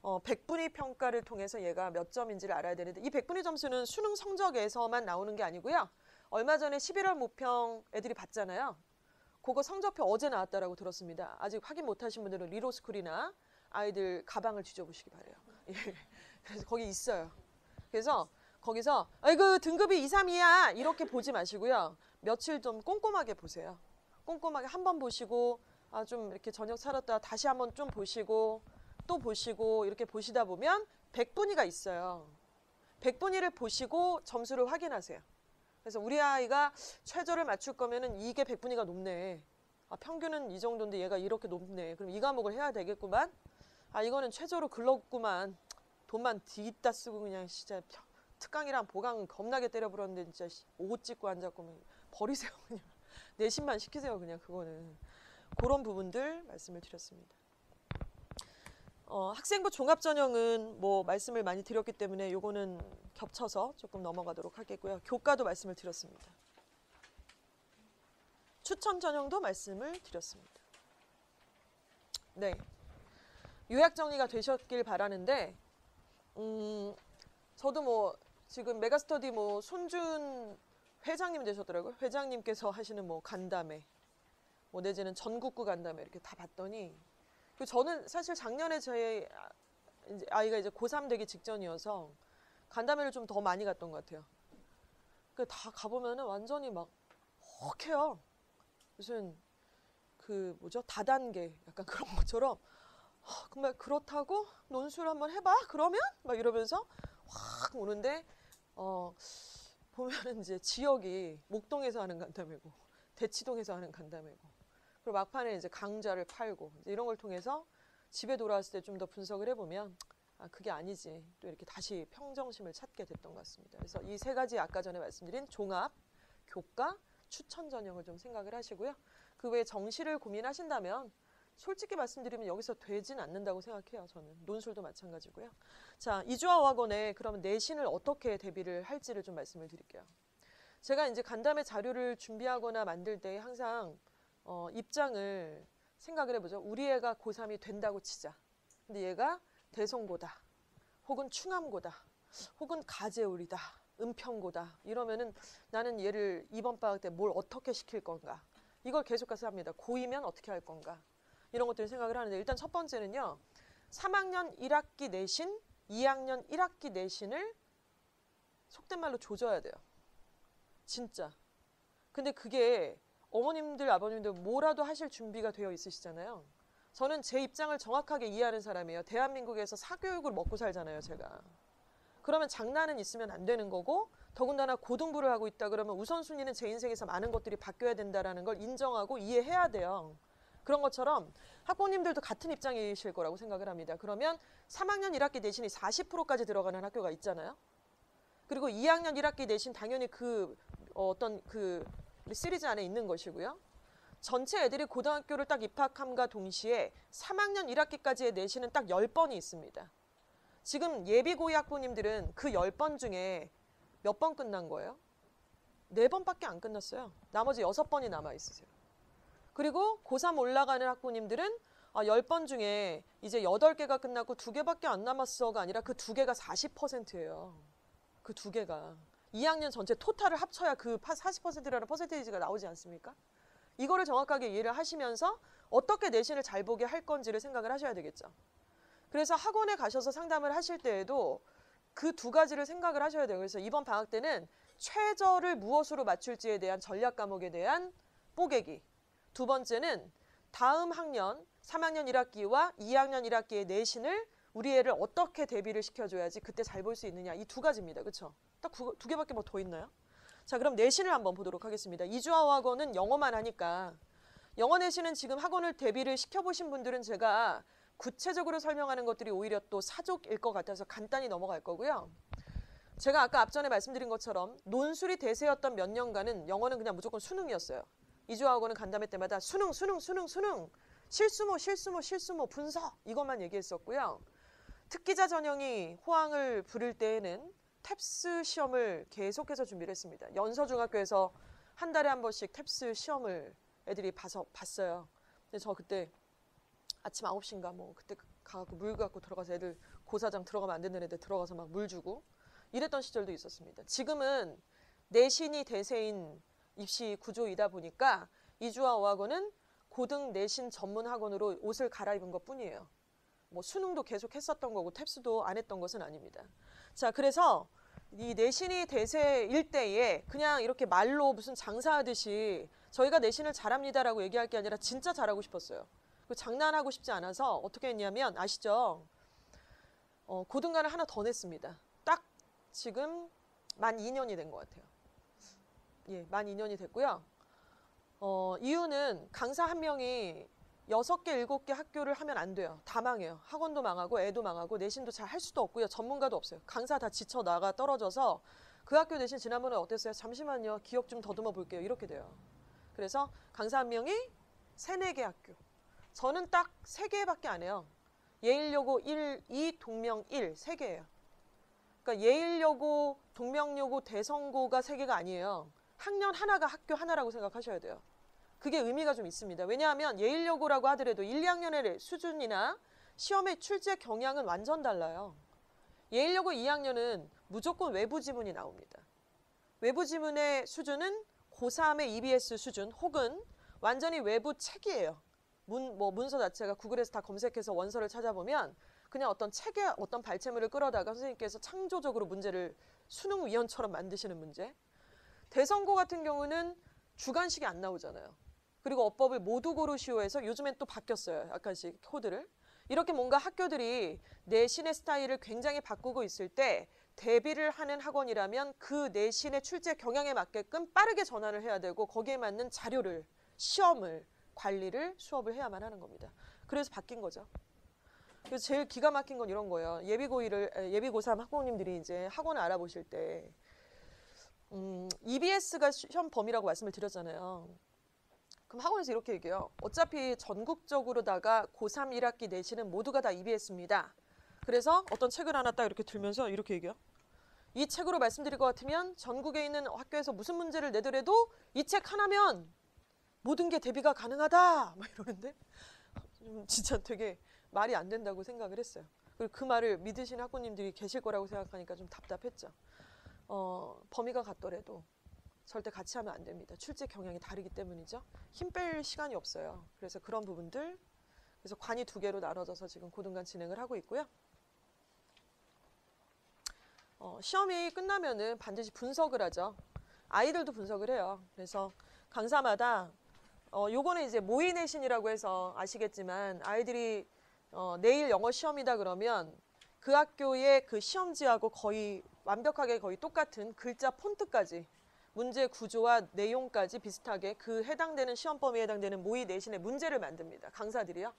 100분위 평가를 통해서 얘가 몇 점인지를 알아야 되는데 이 100분위 점수는 수능 성적에서만 나오는 게 아니고요. 얼마 전에 11월 모평 애들이 봤잖아요. 그거 성적표 어제 나왔다라고 들었습니다. 아직 확인 못하신 분들은 리로스쿨이나 아이들 가방을 뒤져보시기 바래요. 예. 그래서 거기 있어요. 그래서 거기서 아이고 등급이 2, 3이야 이렇게 보지 마시고요. 며칠 좀 꼼꼼하게 보세요. 꼼꼼하게 한 번 보시고 좀 이렇게 저녁 차렸다 다시 한번 좀 보시고 또 보시고 이렇게 보시다 보면 100분위가 있어요. 100분위를 보시고 점수를 확인하세요. 그래서 우리 아이가 최저를 맞출 거면은 이게 100분위가 높네. 평균은 이 정도인데 얘가 이렇게 높네. 그럼 이 과목을 해야 되겠구만. 이거는 최저로 글렀구만. 돈만 뒤따 쓰고 그냥 진짜 특강이랑 보강 겁나게 때려버렸는데 진짜 옷 찢고 앉았고 버리세요 그냥. 내신만 시키세요 그냥 그거는. 그런 부분들 말씀을 드렸습니다. 학생부 종합전형은 뭐 말씀을 많이 드렸기 때문에 요거는 겹쳐서 조금 넘어가도록 하겠고요. 교과도 말씀을 드렸습니다. 추천 전형도 말씀을 드렸습니다. 네, 요약 정리가 되셨길 바라는데 저도 뭐 지금 메가스터디 뭐 손준 회장님 되셨더라고요. 회장님께서 하시는 뭐 간담회 뭐 내지는 전국구 간담회 이렇게 다 봤더니 저는 사실 작년에 저희 아이가 이제 고3 되기 직전이어서 간담회를 좀 더 많이 갔던 것 같아요. 다 가보면은 완전히 막 헉해요. 무슨 그 뭐죠? 다단계 약간 그런 것처럼 정말 그렇다고 논술 한번 해봐? 그러면? 막 이러면서 확 오는데 보면은 이제 지역이 목동에서 하는 간담회고 대치동에서 하는 간담회고 그리고 막판에 이제 강좌를 팔고 이제 이런 걸 통해서 집에 돌아왔을 때 좀 더 분석을 해보면 그게 아니지 또 이렇게 다시 평정심을 찾게 됐던 것 같습니다. 그래서 이 세 가지 아까 전에 말씀드린 종합, 교과, 추천 전형을 좀 생각을 하시고요. 그 외에 정시를 고민하신다면 솔직히 말씀드리면 여기서 되진 않는다고 생각해요. 저는 논술도 마찬가지고요. 자, 이주아어학원에 그러면 내신을 어떻게 대비를 할지를 좀 말씀을 드릴게요. 제가 이제 간담회 자료를 준비하거나 만들 때 항상 입장을 생각을 해보죠. 우리 애가 고3이 된다고 치자. 근데 얘가 대성고다. 혹은 충암고다. 혹은 가재울이다. 은평고다. 이러면은 나는 얘를 이번 방학 때 뭘 어떻게 시킬 건가. 이걸 계속해서 합니다. 고2면 어떻게 할 건가. 이런 것들을 생각을 하는데 일단 첫 번째는요. 3학년 1학기 내신, 2학년 1학기 내신을 속된 말로 조져야 돼요. 진짜. 근데 그게 어머님들, 아버님들 뭐라도 하실 준비가 되어 있으시잖아요. 저는 제 입장을 정확하게 이해하는 사람이에요. 대한민국에서 사교육을 먹고 살잖아요, 제가. 그러면 장난은 있으면 안 되는 거고 더군다나 고등부를 하고 있다 그러면 우선순위는 제 인생에서 많은 것들이 바뀌어야 된다는 걸 인정하고 이해해야 돼요. 그런 것처럼 학부모님들도 같은 입장이실 거라고 생각을 합니다. 그러면 3학년 1학기 내신이 40%까지 들어가는 학교가 있잖아요. 그리고 2학년 1학기 내신 당연히 어떤 시리즈 안에 있는 것이고요. 전체 애들이 고등학교를 딱 입학함과 동시에 3학년 1학기까지의 내신은 딱 10번이 있습니다. 지금 예비고2 학부모님들은 그 10번 중에 몇 번 끝난 거예요? 4번밖에 안 끝났어요. 나머지 6번이 남아있으세요. 그리고 고3 올라가는 학부모님들은 10번 중에 이제 8개가 끝났고 2개밖에 안 남았어가 아니라 그 2개가 40%예요. 그 2개가. 2학년 전체 토탈을 합쳐야 그 40%라는 퍼센테이지가 나오지 않습니까? 이거를 정확하게 이해를 하시면서 어떻게 내신을 잘 보게 할 건지를 생각을 하셔야 되겠죠. 그래서 학원에 가셔서 상담을 하실 때에도 그 2가지를 생각을 하셔야 돼요. 그래서 이번 방학 때는 최저를 무엇으로 맞출지에 대한 전략 과목에 대한 뽀개기. 2번째는 다음 학년 3학년 1학기와 2학년 1학기의 내신을 우리 애를 어떻게 대비를 시켜줘야지 그때 잘 볼 수 있느냐. 이 2가지입니다. 그렇죠? 딱 2개밖에 뭐 더 있나요? 자, 그럼 내신을 한번 보도록 하겠습니다. 이주아호 학원은 영어만 하니까 영어 내신은 지금 학원을 대비를 시켜보신 분들은 제가 구체적으로 설명하는 것들이 오히려 또 사족일 것 같아서 간단히 넘어갈 거고요. 제가 아까 앞전에 말씀드린 것처럼 논술이 대세였던 몇 년간은 영어는 그냥 무조건 수능이었어요. 이주아학원은 간담회 때마다 수능, 실수모, 분석 이것만 얘기했었고요. 특기자 전형이 호황을 부를 때에는 탭스 시험을 계속해서 준비를 했습니다. 연서중학교에서 한 달에 한 번씩 탭스 시험을 애들이 봤어요. 근데 저 그때 아침 9시인가 뭐 그때 가갖고 물 갖고 들어가서 애들 고사장 들어가면 안 되는 애들 들어가서 막 물 주고 이랬던 시절도 있었습니다. 지금은 내신이 대세인 입시 구조이다 보니까 이주아호 학원은 고등 내신 전문 학원으로 옷을 갈아입은 것뿐이에요. 뭐 수능도 계속 했었던 거고 탭스도 안 했던 것은 아닙니다. 자, 그래서 이 내신이 대세일 때에 그냥 이렇게 말로 무슨 장사하듯이 저희가 내신을 잘합니다라고 얘기할 게 아니라 진짜 잘하고 싶었어요. 장난하고 싶지 않아서 어떻게 했냐면 아시죠? 고등관을 하나 더 냈습니다. 딱 지금 만 2년이 된 것 같아요. 예, 만 2년이 됐고요. 이유는 강사 한 명이 6개, 7개 학교를 하면 안 돼요. 다 망해요. 학원도 망하고 애도 망하고 내신도 잘 할 수도 없고요. 전문가도 없어요. 강사 다 지쳐 나가 떨어져서 그 학교 내신 지난번에 어땠어요? 잠시만요. 기억 좀 더듬어 볼게요. 이렇게 돼요. 그래서 강사 한 명이 3, 4개 학교. 저는 딱 3개밖에 안 해요. 예일여고 1, 2, 동명 1, 3개예요. 그러니까 예일여고, 동명여고, 대성고가 3개가 아니에요. 학년 하나가 학교 하나라고 생각하셔야 돼요. 그게 의미가 좀 있습니다. 왜냐하면 예일여고라고 하더라도 1, 2학년의 수준이나 시험의 출제 경향은 완전 달라요. 예일여고 2학년은 무조건 외부 지문이 나옵니다. 외부 지문의 수준은 고3의 EBS 수준 혹은 완전히 외부 책이에요. 문서 자체가 구글에서 다 검색해서 원서를 찾아보면 그냥 어떤 책에 어떤 발췌물을 끌어다가 선생님께서 창조적으로 문제를 수능위원처럼 만드시는 문제. 대성고 같은 경우는 주관식이 안 나오잖아요. 그리고 어법을 모두 고르시오에서 요즘엔 또 바뀌었어요. 약간씩 코드를. 이렇게 뭔가 학교들이 내신의 스타일을 굉장히 바꾸고 있을 때 대비를 하는 학원이라면 그 내신의 출제 경향에 맞게끔 빠르게 전환을 해야 되고 거기에 맞는 자료를, 시험을, 관리를, 수업을 해야만 하는 겁니다. 그래서 바뀐 거죠. 그래서 제일 기가 막힌 건 이런 거예요. 예비고3 학부모님들이 이제 학원을 알아보실 때 EBS가 시험 범위라고 말씀을 드렸잖아요. 그럼 학원에서 이렇게 얘기해요. 어차피 전국적으로다가 고3 1학기 내신은 모두가 다 EBS입니다. 그래서 어떤 책을 하나 딱 이렇게 들면서 이렇게 얘기해요. 이 책으로 말씀드릴 것 같으면 전국에 있는 학교에서 무슨 문제를 내더라도 이 책 하나면 모든 게 대비가 가능하다 막 이러는데 진짜 되게 말이 안 된다고 생각을 했어요. 그리고 그 말을 믿으시는 학부모님들이 계실 거라고 생각하니까 좀 답답했죠. 범위가 같더라도 절대 같이 하면 안 됩니다. 출제 경향이 다르기 때문이죠. 힘 뺄 시간이 없어요. 그래서 그런 부분들, 그래서 관이 2개로 나눠져서 지금 고등관 진행을 하고 있고요. 시험이 끝나면은 반드시 분석을 하죠. 아이들도 분석을 해요. 그래서 강사마다 요거는 이제 모의 내신이라고 해서 아시겠지만 아이들이 내일 영어 시험이다 그러면 그 학교의 그 시험지하고 거의 완벽하게 거의 똑같은 글자 폰트까지 문제 구조와 내용까지 비슷하게 그 해당되는 시험 범위에 해당되는 모의 내신의 문제를 만듭니다. 강사들이요.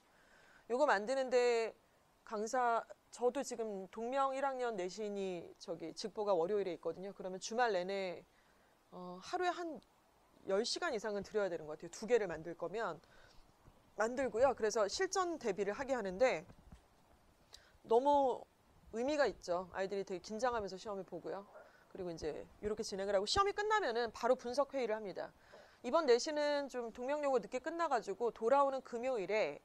요거 만드는데 저도 지금 동명 1학년 내신이 직보가 월요일에 있거든요. 그러면 주말 내내 하루에 한 10시간 이상은 들여야 되는 것 같아요. 2개를 만들 거면 만들고요. 그래서 실전 대비를 하게 하는데 너무 의미가 있죠. 아이들이 되게 긴장하면서 시험을 보고요. 그리고 이제 이렇게 진행을 하고 시험이 끝나면은 바로 분석 회의를 합니다. 이번 내신은 좀 동명여고 늦게 끝나가지고 돌아오는 금요일에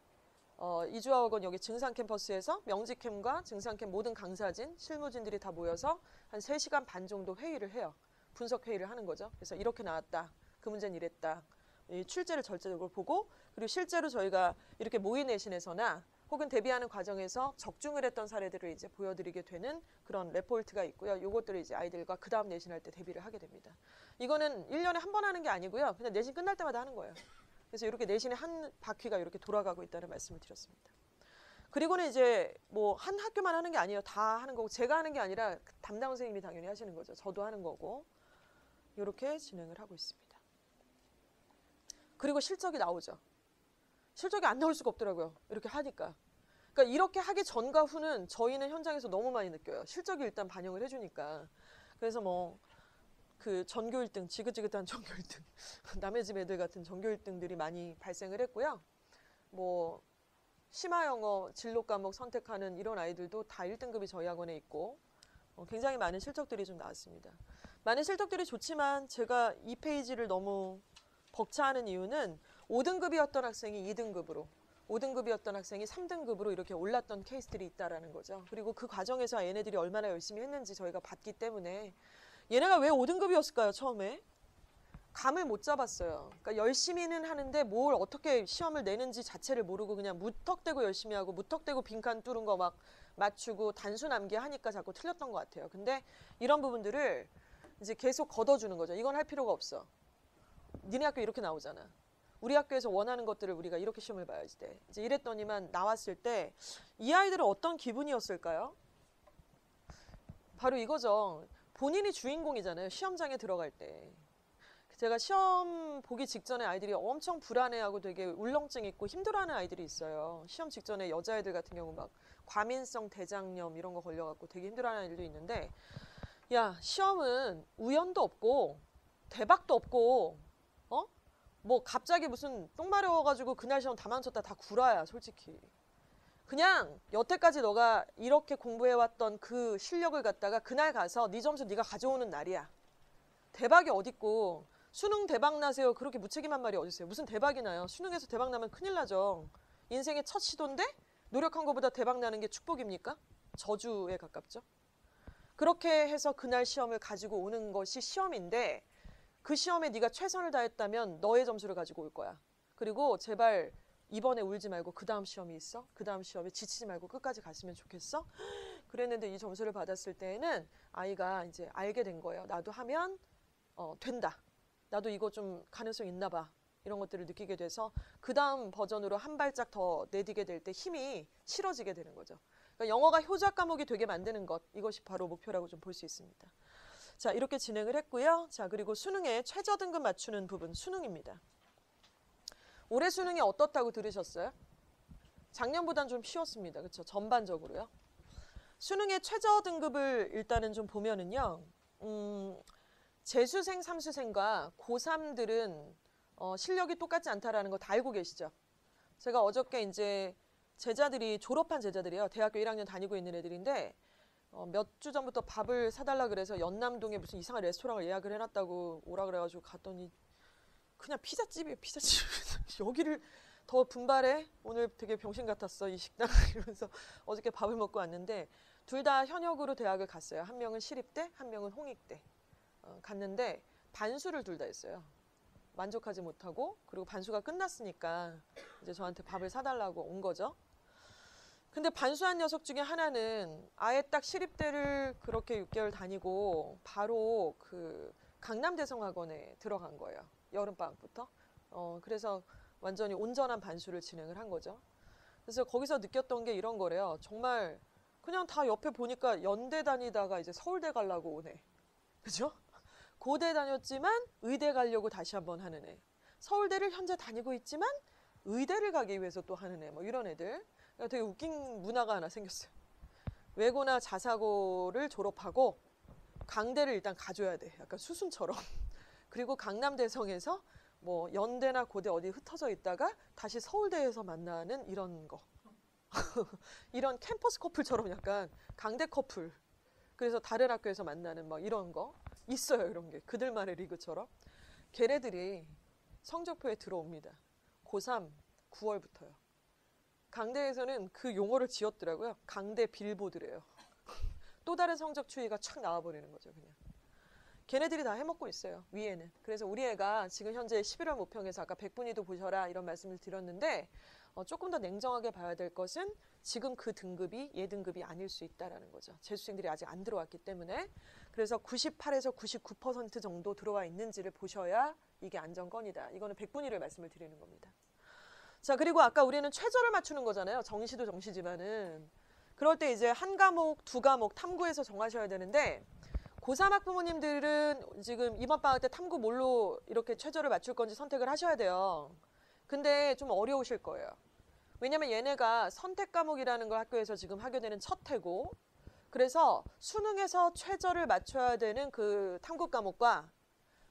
이주학원 여기 증산 캠퍼스에서 명지캠과 증산캠 모든 강사진, 실무진들이 다 모여서 한 3시간 반 정도 회의를 해요. 분석 회의를 하는 거죠. 그래서 이렇게 나왔다. 그 문제는 이랬다. 이 출제를 절제적으로 보고 그리고 실제로 저희가 이렇게 모의 내신에서나 혹은 대비하는 과정에서 적중을 했던 사례들을 이제 보여드리게 되는 그런 레포트가 있고요. 요것들을 이제 아이들과 그 다음 내신할 때 대비를 하게 됩니다. 이거는 1년에 한 번 하는 게 아니고요. 그냥 내신 끝날 때마다 하는 거예요. 그래서 이렇게 내신의 한 바퀴가 이렇게 돌아가고 있다는 말씀을 드렸습니다. 그리고는 이제 뭐 한 학교만 하는 게 아니에요. 다 하는 거고 제가 하는 게 아니라 담당 선생님이 당연히 하시는 거죠. 저도 하는 거고 이렇게 진행을 하고 있습니다. 그리고 실적이 나오죠. 실적이 안 나올 수가 없더라고요. 이렇게 하니까. 그러니까 이렇게 하기 전과 후는 저희는 현장에서 너무 많이 느껴요. 실적이 일단 반영을 해주니까. 그래서 뭐 그 전교 1등, 지긋지긋한 전교 1등, 남의 집 애들 같은 전교 1등들이 많이 발생을 했고요. 뭐 심화 영어 진로 과목 선택하는 이런 아이들도 다 1등급이 저희 학원에 있고 굉장히 많은 실적들이 좀 나왔습니다. 많은 실적들이 좋지만 제가 이 페이지를 너무 벅차하는 이유는 5등급이었던 학생이 2등급으로 5등급이었던 학생이 3등급으로 이렇게 올랐던 케이스들이 있다라는 거죠. 그리고 그 과정에서 얘네들이 얼마나 열심히 했는지 저희가 봤기 때문에 얘네가 왜 5등급이었을까요? 처음에 감을 못 잡았어요. 그러니까 열심히는 하는데 뭘 어떻게 시험을 내는지 자체를 모르고 그냥 무턱대고 열심히 하고 무턱대고 빈칸 뚫은 거 막 맞추고 단수 남기하니까 자꾸 틀렸던 것 같아요. 근데 이런 부분들을 이제 계속 걷어주는 거죠. 이건 할 필요가 없어. 니네 학교 이렇게 나오잖아. 우리 학교에서 원하는 것들을 우리가 이렇게 시험을 봐야지 돼. 이제 이랬더니만 나왔을 때 이 아이들은 어떤 기분이었을까요? 바로 이거죠. 본인이 주인공이잖아요. 시험장에 들어갈 때. 제가 시험 보기 직전에 아이들이 엄청 불안해하고 되게 울렁증 있고 힘들어하는 아이들이 있어요. 시험 직전에 여자애들 같은 경우 막 과민성 대장염 이런 거 걸려갖고 되게 힘들어하는 아이들도 있는데 야, 시험은 우연도 없고 대박도 없고 뭐 갑자기 무슨 똥 마려워가지고 그날 시험 다 망쳤다 다 구라야 솔직히. 그냥 여태까지 너가 이렇게 공부해왔던 그 실력을 갖다가 그날 가서 네 점수 네가 가져오는 날이야. 대박이 어딨고 수능 대박 나세요 그렇게 무책임한 말이 어딨어요. 무슨 대박이 나요. 수능에서 대박 나면 큰일 나죠. 인생의 첫 시도인데 노력한 것보다 대박 나는 게 축복입니까? 저주에 가깝죠. 그렇게 해서 그날 시험을 가지고 오는 것이 시험인데 그 시험에 네가 최선을 다했다면 너의 점수를 가지고 올 거야. 그리고 제발 이번에 울지 말고 그 다음 시험이 있어. 그 다음 시험에 지치지 말고 끝까지 갔으면 좋겠어. 그랬는데 이 점수를 받았을 때에는 아이가 이제 알게 된 거예요. 나도 하면 된다. 나도 이거 좀 가능성 있나 봐. 이런 것들을 느끼게 돼서 그 다음 버전으로 한 발짝 더 내디게 될 때 힘이 실어지게 되는 거죠. 그러니까 영어가 효자 과목이 되게 만드는 것, 이것이 바로 목표라고 좀 볼 수 있습니다. 자, 이렇게 진행을 했고요. 자, 그리고 수능에 최저 등급 맞추는 부분, 수능입니다. 올해 수능이 어떻다고 들으셨어요? 작년보단 좀 쉬웠습니다. 그렇죠? 전반적으로요. 수능의 최저 등급을 일단은 좀 보면은요. 재수생, 삼수생과 고3들은 실력이 똑같지 않다라는 거 다 알고 계시죠? 제가 어저께 이제 제자들이 졸업한 제자들이에요. 대학교 1학년 다니고 있는 애들인데 몇 주 전부터 밥을 사달라 그래서 연남동에 무슨 이상한 레스토랑을 예약을 해놨다고 오라 그래가지고 갔더니 그냥 피자집이에요, 피자집. 여기를 더 분발해? 오늘 되게 병신 같았어, 이 식당. 이러면서 어저께 밥을 먹고 왔는데 둘 다 현역으로 대학을 갔어요. 한 명은 시립대, 한 명은 홍익대. 갔는데 반수를 둘 다 했어요. 만족하지 못하고, 그리고 반수가 끝났으니까 이제 저한테 밥을 사달라고 온 거죠. 근데 반수한 녀석 중에 하나는 아예 딱 시립대를 그렇게 6개월 다니고 바로 그 강남대성학원에 들어간 거예요. 여름방학부터. 그래서 완전히 온전한 반수를 진행을 한 거죠. 그래서 거기서 느꼈던 게 이런 거래요. 정말 그냥 다 옆에 보니까 연대 다니다가 이제 서울대 가려고 오네. 그죠? 고대 다녔지만 의대 가려고 다시 한번 하는 애. 서울대를 현재 다니고 있지만 의대를 가기 위해서 또 하는 애. 뭐 이런 애들. 되게 웃긴 문화가 하나 생겼어요. 외고나 자사고를 졸업하고 강대를 일단 가줘야 돼. 약간 수순처럼. 그리고 강남대성에서 뭐 연대나 고대 어디 흩어져 있다가 다시 서울대에서 만나는 이런 거. 이런 캠퍼스 커플처럼 약간 강대 커플. 그래서 다른 학교에서 만나는 막 이런 거 있어요. 이런 게 그들만의 리그처럼. 걔네들이 성적표에 들어옵니다. 고3 9월부터요. 강대에서는 그 용어를 지었더라고요. 강대 빌보드래요. 또 다른 성적 추이가 촥 나와버리는 거죠. 그냥. 걔네들이 다 해먹고 있어요. 위에는. 그래서 우리 애가 지금 현재 11월 모평에서 아까 백분위도 보셔라 이런 말씀을 드렸는데 조금 더 냉정하게 봐야 될 것은 지금 그 등급이 얘 등급이 아닐 수 있다는 거죠. 재수생들이 아직 안 들어왔기 때문에. 그래서 98에서 99% 정도 들어와 있는지를 보셔야 이게 안정권이다. 이거는 백분위를 말씀을 드리는 겁니다. 자, 그리고 아까 우리는 최저를 맞추는 거잖아요. 정시도 정시지만은. 그럴 때 이제 한 과목, 두 과목 탐구해서 정하셔야 되는데 고3 학부모님들은 지금 이번 방학 때 탐구 뭘로 이렇게 최저를 맞출 건지 선택을 하셔야 돼요. 근데 좀 어려우실 거예요. 왜냐면 얘네가 선택 과목이라는 걸 학교에서 지금 하게 되는 첫 해고, 그래서 수능에서 최저를 맞춰야 되는 그 탐구 과목과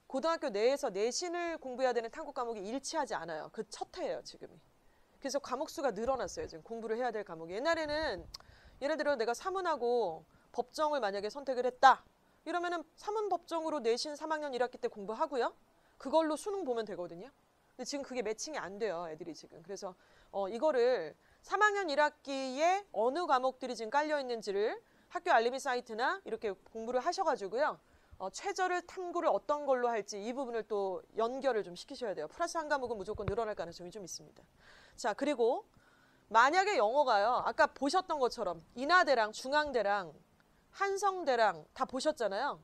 고등학교 내에서 내신을 공부해야 되는 탐구 과목이 일치하지 않아요. 그 첫 해예요, 지금이. 그래서 과목 수가 늘어났어요, 지금 공부를 해야 될 과목이. 옛날에는 예를 들어 내가 사문하고 법정을 만약에 선택을 했다. 이러면은 사문법정으로 내신 3학년 1학기 때 공부하고요. 그걸로 수능 보면 되거든요. 근데 지금 그게 매칭이 안 돼요, 애들이 지금. 그래서 이거를 3학년 1학기에 어느 과목들이 지금 깔려 있는지를 학교 알림이 사이트나 이렇게 공부를 하셔가지고요. 최저를 탐구를 어떤 걸로 할지 이 부분을 또 연결을 좀 시키셔야 돼요. 플러스 한 과목은 무조건 늘어날 가능성이 좀 있습니다. 자, 그리고 만약에 영어가요. 아까 보셨던 것처럼 인하대랑 중앙대랑 한성대랑 다 보셨잖아요.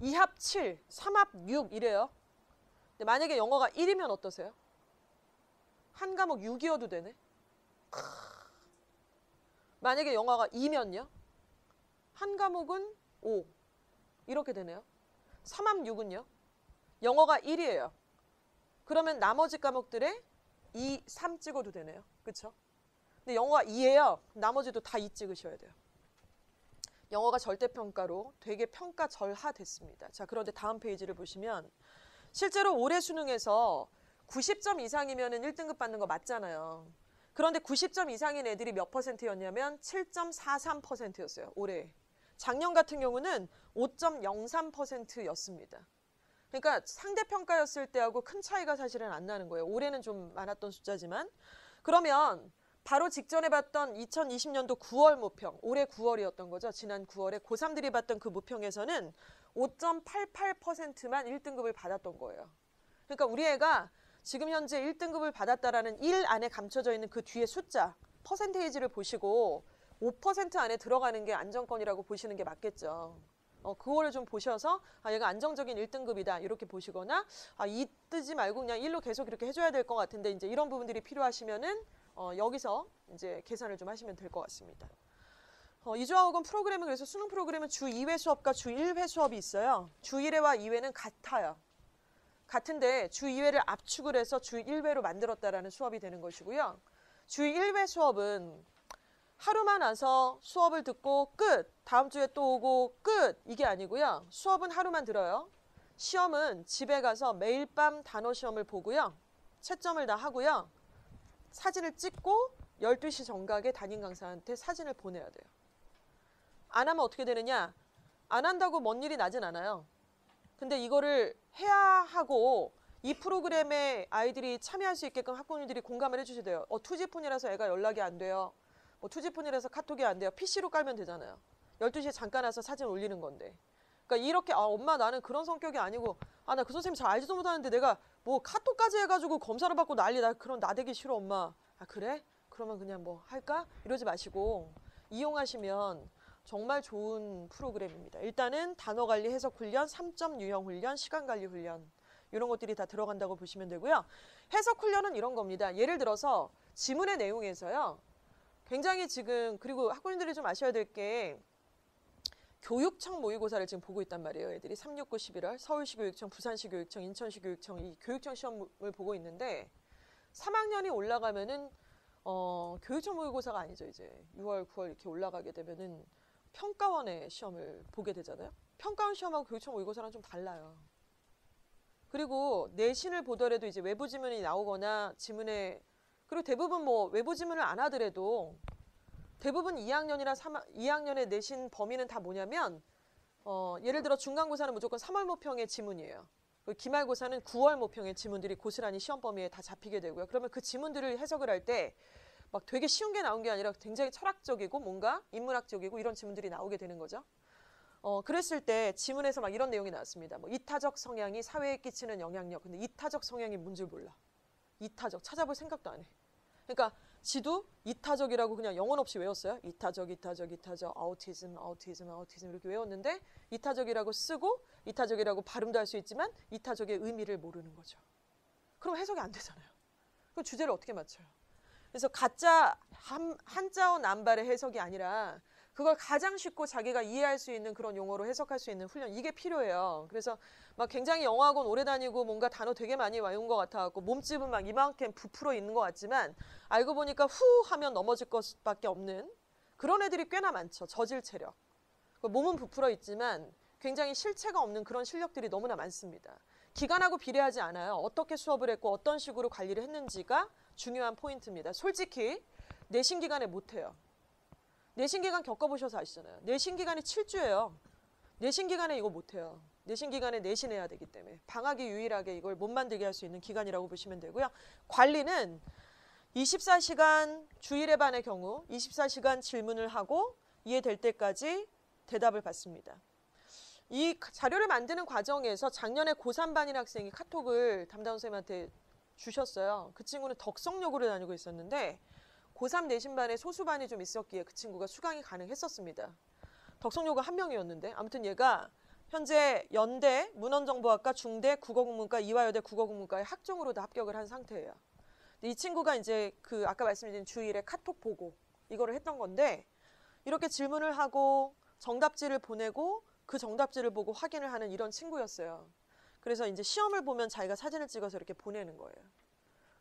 2합 7, 3합 6 이래요. 근데 만약에 영어가 1이면 어떠세요? 한 과목 6이어도 되네. 만약에 영어가 2면요? 한 과목은 5. 이렇게 되네요. 3합 6은요? 영어가 1이에요. 그러면 나머지 과목들에 2, 3 찍어도 되네요. 그쵸? 근데 영어가 2예요. 나머지도 다 2 찍으셔야 돼요. 영어가 절대평가로 되게 평가절하됐습니다. 자, 그런데 다음 페이지를 보시면 실제로 올해 수능에서 90점 이상이면 1등급 받는 거 맞잖아요. 그런데 90점 이상인 애들이 몇 %였냐면 7.43%였어요. 올해. 작년 같은 경우는 5.03%였습니다. 그러니까 상대평가였을 때하고 큰 차이가 사실은 안 나는 거예요. 올해는 좀 많았던 숫자지만. 그러면 바로 직전에 봤던 2020년도 9월 모평, 올해 9월이었던 거죠. 지난 9월에 고3들이 봤던 그 모평에서는 5.88%만 1등급을 받았던 거예요. 그러니까 우리 애가 지금 현재 1등급을 받았다라는 1 안에 감춰져 있는 그 뒤에 숫자, 퍼센테이지를 보시고 5% 안에 들어가는 게 안정권이라고 보시는 게 맞겠죠. 그거를 좀 보셔서 얘가 안정적인 1등급이다 이렇게 보시거나 2 뜨지 말고 그냥 1로 계속 이렇게 해줘야 될 것 같은데 이제 이런 부분들이 필요하시면은 여기서 이제 계산을 좀 하시면 될 것 같습니다. 이주학원 프로그램은 그래서 수능 프로그램은 주 2회 수업과 주 1회 수업이 있어요. 주 1회와 2회는 같아요. 같은데 주 2회를 압축을 해서 주 1회로 만들었다라는 수업이 되는 것이고요. 주 1회 수업은 하루만 와서 수업을 듣고 끝! 다음 주에 또 오고 끝! 이게 아니고요. 수업은 하루만 들어요. 시험은 집에 가서 매일 밤 단어 시험을 보고요. 채점을 다 하고요. 사진을 찍고 12시 정각에 담임 강사한테 사진을 보내야 돼요. 안 하면 어떻게 되느냐? 안 한다고 뭔 일이 나진 않아요. 근데 이거를 해야 하고 이 프로그램에 아이들이 참여할 수 있게끔 학부모님들이 공감을 해주셔야 돼요. 투지폰이라서 애가 연락이 안 돼요. 뭐 투지폰이라서 카톡이 안 돼요. PC로 깔면 되잖아요. 12시에 잠깐 와서 사진 올리는 건데. 그러니까 이렇게 엄마 나는 그런 성격이 아니고 나 그 선생님 잘 알지도 못하는데 내가 뭐 카톡까지 해가지고 검사를 받고 난리 나 그런 나대기 싫어 엄마. 그래? 그러면 그냥 뭐 할까? 이러지 마시고 이용하시면 정말 좋은 프로그램입니다. 일단은 단어 관리 해석 훈련, 3점 유형 훈련, 시간 관리 훈련 이런 것들이 다 들어간다고 보시면 되고요. 해석 훈련은 이런 겁니다. 예를 들어서 지문의 내용에서요. 굉장히 지금 그리고 학부모님들이 좀 아셔야 될 게 교육청 모의고사를 지금 보고 있단 말이에요. 애들이 3, 6, 9, 11월 서울시 교육청, 부산시 교육청, 인천시 교육청 이 교육청 시험을 보고 있는데 3학년이 올라가면은 교육청 모의고사가 아니죠. 이제 6월, 9월 이렇게 올라가게 되면은 평가원의 시험을 보게 되잖아요. 평가원 시험하고 교육청 모의고사랑 좀 달라요. 그리고 내신을 보더라도 이제 외부 지문이 나오거나 지문에 그리고 대부분 뭐 외부 지문을 안 하더라도 대부분 2학년의 내신 범위는 다 뭐냐면 예를 들어 중간고사는 무조건 3월 모평의 지문이에요. 기말고사는 9월 모평의 지문들이 고스란히 시험 범위에 다 잡히게 되고요. 그러면 그 지문들을 해석을 할 때 막 되게 쉬운 게 나온 게 아니라 굉장히 철학적이고 뭔가 인문학적이고 이런 지문들이 나오게 되는 거죠. 그랬을 때 지문에서 막 이런 내용이 나왔습니다. 뭐 이타적 성향이 사회에 끼치는 영향력. 근데 이타적 성향이 뭔지 몰라. 이타적 찾아볼 생각도 안 해. 그러니까 지도 이타적이라고 그냥 영혼 없이 외웠어요. 이타적, 아우티즘 이렇게 외웠는데 이타적이라고 쓰고 이타적이라고 발음도 할 수 있지만 이타적의 의미를 모르는 거죠. 그럼 해석이 안 되잖아요. 그럼 주제를 어떻게 맞춰요? 그래서 가짜 한자어 남발의 해석이 아니라 그걸 가장 쉽고 자기가 이해할 수 있는 그런 용어로 해석할 수 있는 훈련 이게 필요해요. 그래서 막 굉장히 영어학원 오래 다니고 뭔가 단어 되게 많이 외운 것 같아갖고 몸집은 막 이만큼 부풀어 있는 것 같지만 알고 보니까 후 하면 넘어질 것밖에 없는 그런 애들이 꽤나 많죠. 저질 체력. 몸은 부풀어 있지만 굉장히 실체가 없는 그런 실력들이 너무나 많습니다. 기간하고 비례하지 않아요. 어떻게 수업을 했고 어떤 식으로 관리를 했는지가 중요한 포인트입니다. 솔직히 내신 기간에 못해요. 내신 기간 겪어보셔서 아시잖아요. 내신 기간이 7주예요. 내신 기간에 이거 못해요. 내신 기간에 내신해야 되기 때문에 방학이 유일하게 이걸 못 만들게 할 수 있는 기간이라고 보시면 되고요. 관리는 24시간 주일에 반의 경우 24시간 질문을 하고 이해될 때까지 대답을 받습니다. 이 자료를 만드는 과정에서 작년에 고3반인 학생이 카톡을 담당 선생님한테 주셨어요. 그 친구는 덕성여고를 다니고 있었는데 고3 내신반에 소수반이 좀 있었기에 그 친구가 수강이 가능했었습니다. 덕성여고 한 명이었는데 아무튼 얘가 현재 연대 문헌정보학과 중대 국어국문과 이화여대 국어국문과의 학종으로도 합격을 한 상태예요. 이 친구가 이제 그 아까 말씀드린 주일에 카톡 보고 이거를 했던 건데 이렇게 질문을 하고 정답지를 보내고 그 정답지를 보고 확인을 하는 이런 친구였어요. 그래서 이제 시험을 보면 자기가 사진을 찍어서 이렇게 보내는 거예요.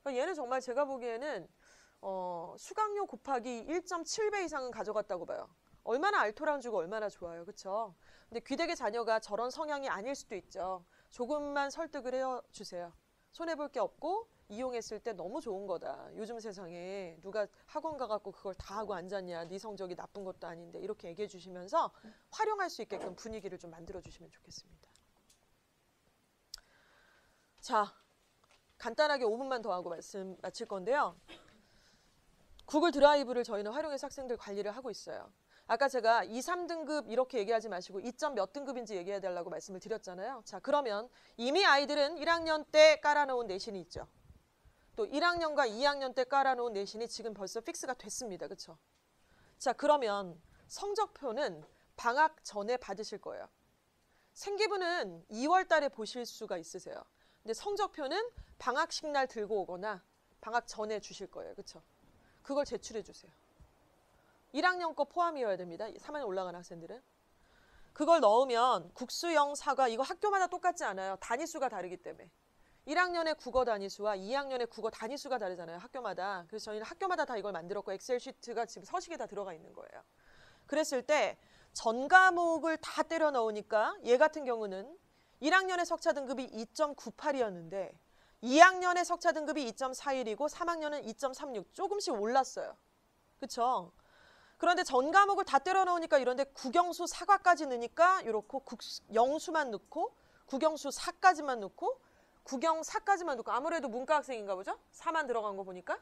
그러니까 얘는 정말 제가 보기에는 수강료 곱하기 1.7배 이상은 가져갔다고 봐요. 얼마나 알토란 주고 얼마나 좋아요. 그렇죠? 근데 귀대의 자녀가 저런 성향이 아닐 수도 있죠. 조금만 설득을 해주세요. 손해볼 게 없고 이용했을 때 너무 좋은 거다. 요즘 세상에 누가 학원 가갖고 그걸 다 하고 앉았냐. 네 성적이 나쁜 것도 아닌데 이렇게 얘기해 주시면서 활용할 수 있게끔 분위기를 좀 만들어 주시면 좋겠습니다. 자, 간단하게 5분만 더 하고 말씀 마칠 건데요. 구글 드라이브를 저희는 활용해서 학생들 관리를 하고 있어요. 아까 제가 2, 3등급 이렇게 얘기하지 마시고 2점 몇 등급인지 얘기해 달라고 말씀을 드렸잖아요. 자, 그러면 이미 아이들은 1학년 때 깔아놓은 내신이 있죠. 또 1학년과 2학년 때 깔아놓은 내신이 지금 벌써 픽스가 됐습니다. 그렇죠? 자, 그러면 성적표는 방학 전에 받으실 거예요. 생기부는 2월 달에 보실 수가 있으세요. 근데 성적표는 방학식 날 들고 오거나 방학 전에 주실 거예요. 그렇죠? 그걸 제출해 주세요. 1학년 거 포함이어야 됩니다. 3학년 올라가는 학생들은. 그걸 넣으면 국수영, 사과 이거 학교마다 똑같지 않아요. 단위수가 다르기 때문에. 1학년의 국어 단위수와 2학년의 국어 단위수가 다르잖아요. 학교마다. 그래서 저희는 학교마다 다 이걸 만들었고 엑셀 시트가 지금 서식에 다 들어가 있는 거예요. 그랬을 때 전 과목을 다 때려 넣으니까 얘 같은 경우는 1학년의 석차 등급이 2.98이었는데 2학년의 석차 등급이 2.41이고 3학년은 2.36 조금씩 올랐어요. 그렇죠? 그런데 전 과목을 다 때려 넣으니까 이런데 국영수 사과까지 넣으니까 이렇게 영수만 넣고 국영수 사까지만 넣고 국영 4까지만 놓고 아무래도 문과 학생인가 보죠? 4만 들어간 거 보니까.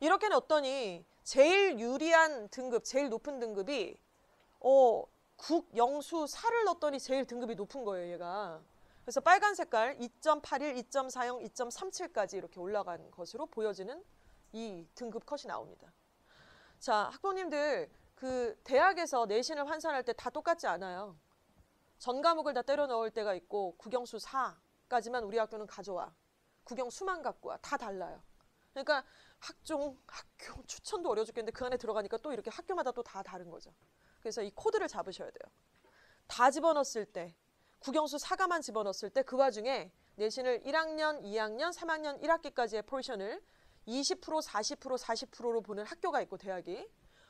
이렇게 넣었더니 제일 유리한 등급, 제일 높은 등급이 국, 영, 수, 사를 넣었더니 제일 등급이 높은 거예요, 얘가. 그래서 빨간 색깔 2.81, 2.40, 2.37까지 이렇게 올라간 것으로 보여지는 이 등급 컷이 나옵니다. 자, 학부모님들 그 대학에서 내신을 환산할 때 다 똑같지 않아요. 전 과목을 다 때려 넣을 때가 있고 국영수 4까지만 우리 학교는 가져와. 국영수만 갖고 와. 다 달라요. 그러니까 학교 추천도 어려워 죽겠는데 그 안에 들어가니까 또 이렇게 학교마다 또 다 다른 거죠. 그래서 이 코드를 잡으셔야 돼요. 다 집어넣었을 때, 국영수 4가만 집어넣었을 때 그 와중에 내신을 1학년, 2학년, 3학년 1학기까지의 포션을 20%, 40%, 40%로 보는 학교가 있고 대학이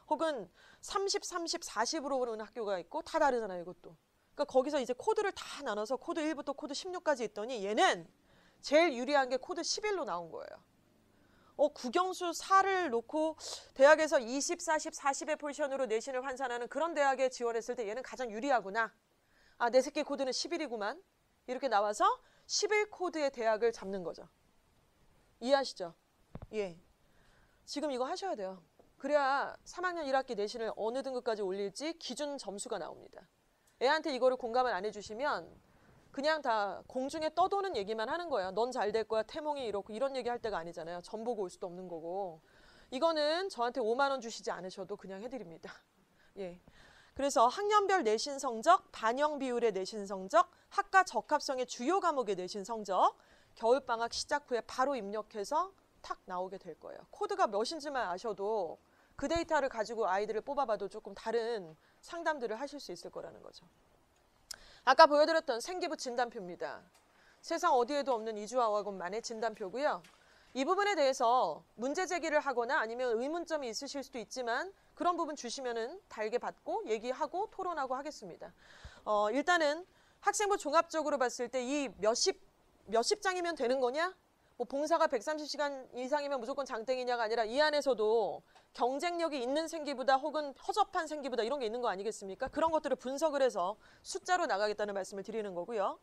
혹은 30, 30, 40으로 보는 학교가 있고 다 다르잖아요, 이것도. 그러니까 거기서 이제 코드를 다 나눠서 코드 1부터 코드 16까지 있더니 얘는 제일 유리한 게 코드 11로 나온 거예요. 국영수 4를 놓고 대학에서 20, 40, 40의 포지션으로 내신을 환산하는 그런 대학에 지원했을 때 얘는 가장 유리하구나. 아, 내 새끼 코드는 11이구만. 이렇게 나와서 11 코드의 대학을 잡는 거죠. 이해하시죠? 예. 지금 이거 하셔야 돼요. 그래야 3학년 1학기 내신을 어느 등급까지 올릴지 기준 점수가 나옵니다. 애한테 이거를 공감을 안 해주시면 그냥 다 공중에 떠도는 얘기만 하는 거야. 넌 잘 될 거야. 태몽이 이렇고 이런 얘기 할 때가 아니잖아요. 점 보고 올 수도 없는 거고. 이거는 저한테 5만 원 주시지 않으셔도 그냥 해드립니다. 예. 그래서 학년별 내신 성적, 반영 비율의 내신 성적, 학과 적합성의 주요 과목의 내신 성적, 겨울방학 시작 후에 바로 입력해서 탁 나오게 될 거예요. 코드가 몇인지만 아셔도 그 데이터를 가지고 아이들을 뽑아봐도 조금 다른 상담들을 하실 수 있을 거라는 거죠. 아까 보여드렸던 생기부 진단표입니다. 세상 어디에도 없는 이주아학원만의 진단표고요. 이 부분에 대해서 문제 제기를 하거나 아니면 의문점이 있으실 수도 있지만 그런 부분 주시면은 달게 받고 얘기하고 토론하고 하겠습니다. 일단은 학생부 종합적으로 봤을 때 이 몇십 장이면 되는 거냐? 뭐 봉사가 130시간 이상이면 무조건 장땡이냐가 아니라 이 안에서도 경쟁력이 있는 생기부다 혹은 허접한 생기부다 이런 게 있는 거 아니겠습니까? 그런 것들을 분석을 해서 숫자로 나가겠다는 말씀을 드리는 거고요.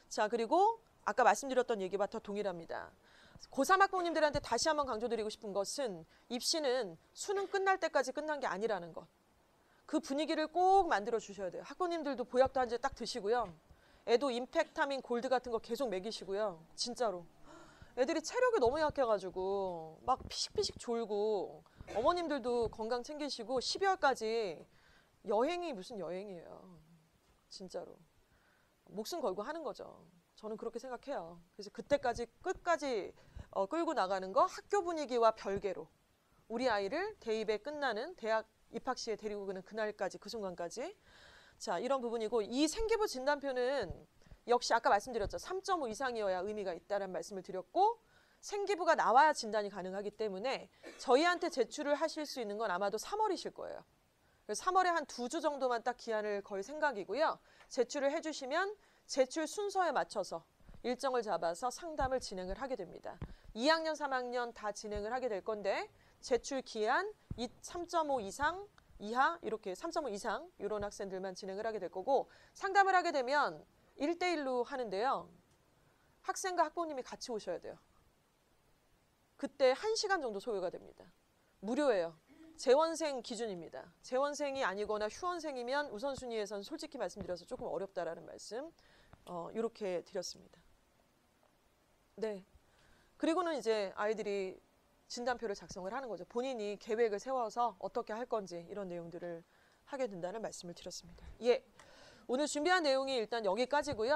자, 그리고 아까 말씀드렸던 얘기와 더 동일합니다. 고3 학부모님들한테 다시 한번 강조드리고 싶은 것은 입시는 수능 끝날 때까지 끝난 게 아니라는 것. 그 분위기를 꼭 만들어 주셔야 돼요. 학부모님들도 보약도 한 제 딱 드시고요. 애도 임팩타민 골드 같은 거 계속 먹이시고요. 진짜로. 애들이 체력이 너무 약해가지고 막 피식피식 졸고 어머님들도 건강 챙기시고 12월까지 여행이 무슨 여행이에요. 진짜로. 목숨 걸고 하는 거죠. 저는 그렇게 생각해요. 그래서 그때까지 끝까지 끌고 나가는 거 학교 분위기와 별개로 우리 아이를 대입에 끝나는 대학 입학시에 데리고 가는 그날까지 그 순간까지 자 이런 부분이고 이 생기부 진단표는 역시 아까 말씀드렸죠. 3.5 이상이어야 의미가 있다는 말씀을 드렸고 생기부가 나와야 진단이 가능하기 때문에 저희한테 제출을 하실 수 있는 건 아마도 3월이실 거예요. 그래서 3월에 한 2주 정도만 딱 기한을 걸 생각이고요. 제출을 해주시면 제출 순서에 맞춰서 일정을 잡아서 상담을 진행을 하게 됩니다. 2학년, 3학년 다 진행을 하게 될 건데 제출 기한 3.5 이상, 이하 이렇게 3.5 이상 이런 학생들만 진행을 하게 될 거고 상담을 하게 되면 1대1로 하는데요. 학생과 학부모님이 같이 오셔야 돼요. 그때 1시간 정도 소요가 됩니다. 무료예요. 재원생 기준입니다. 재원생이 아니거나 휴원생이면 우선순위에선 솔직히 말씀드려서 조금 어렵다라는 말씀 이렇게 드렸습니다. 네. 그리고는 이제 아이들이 진단표를 작성을 하는 거죠. 본인이 계획을 세워서 어떻게 할 건지 이런 내용들을 하게 된다는 말씀을 드렸습니다. 예. 오늘 준비한 내용이 일단 여기까지고요.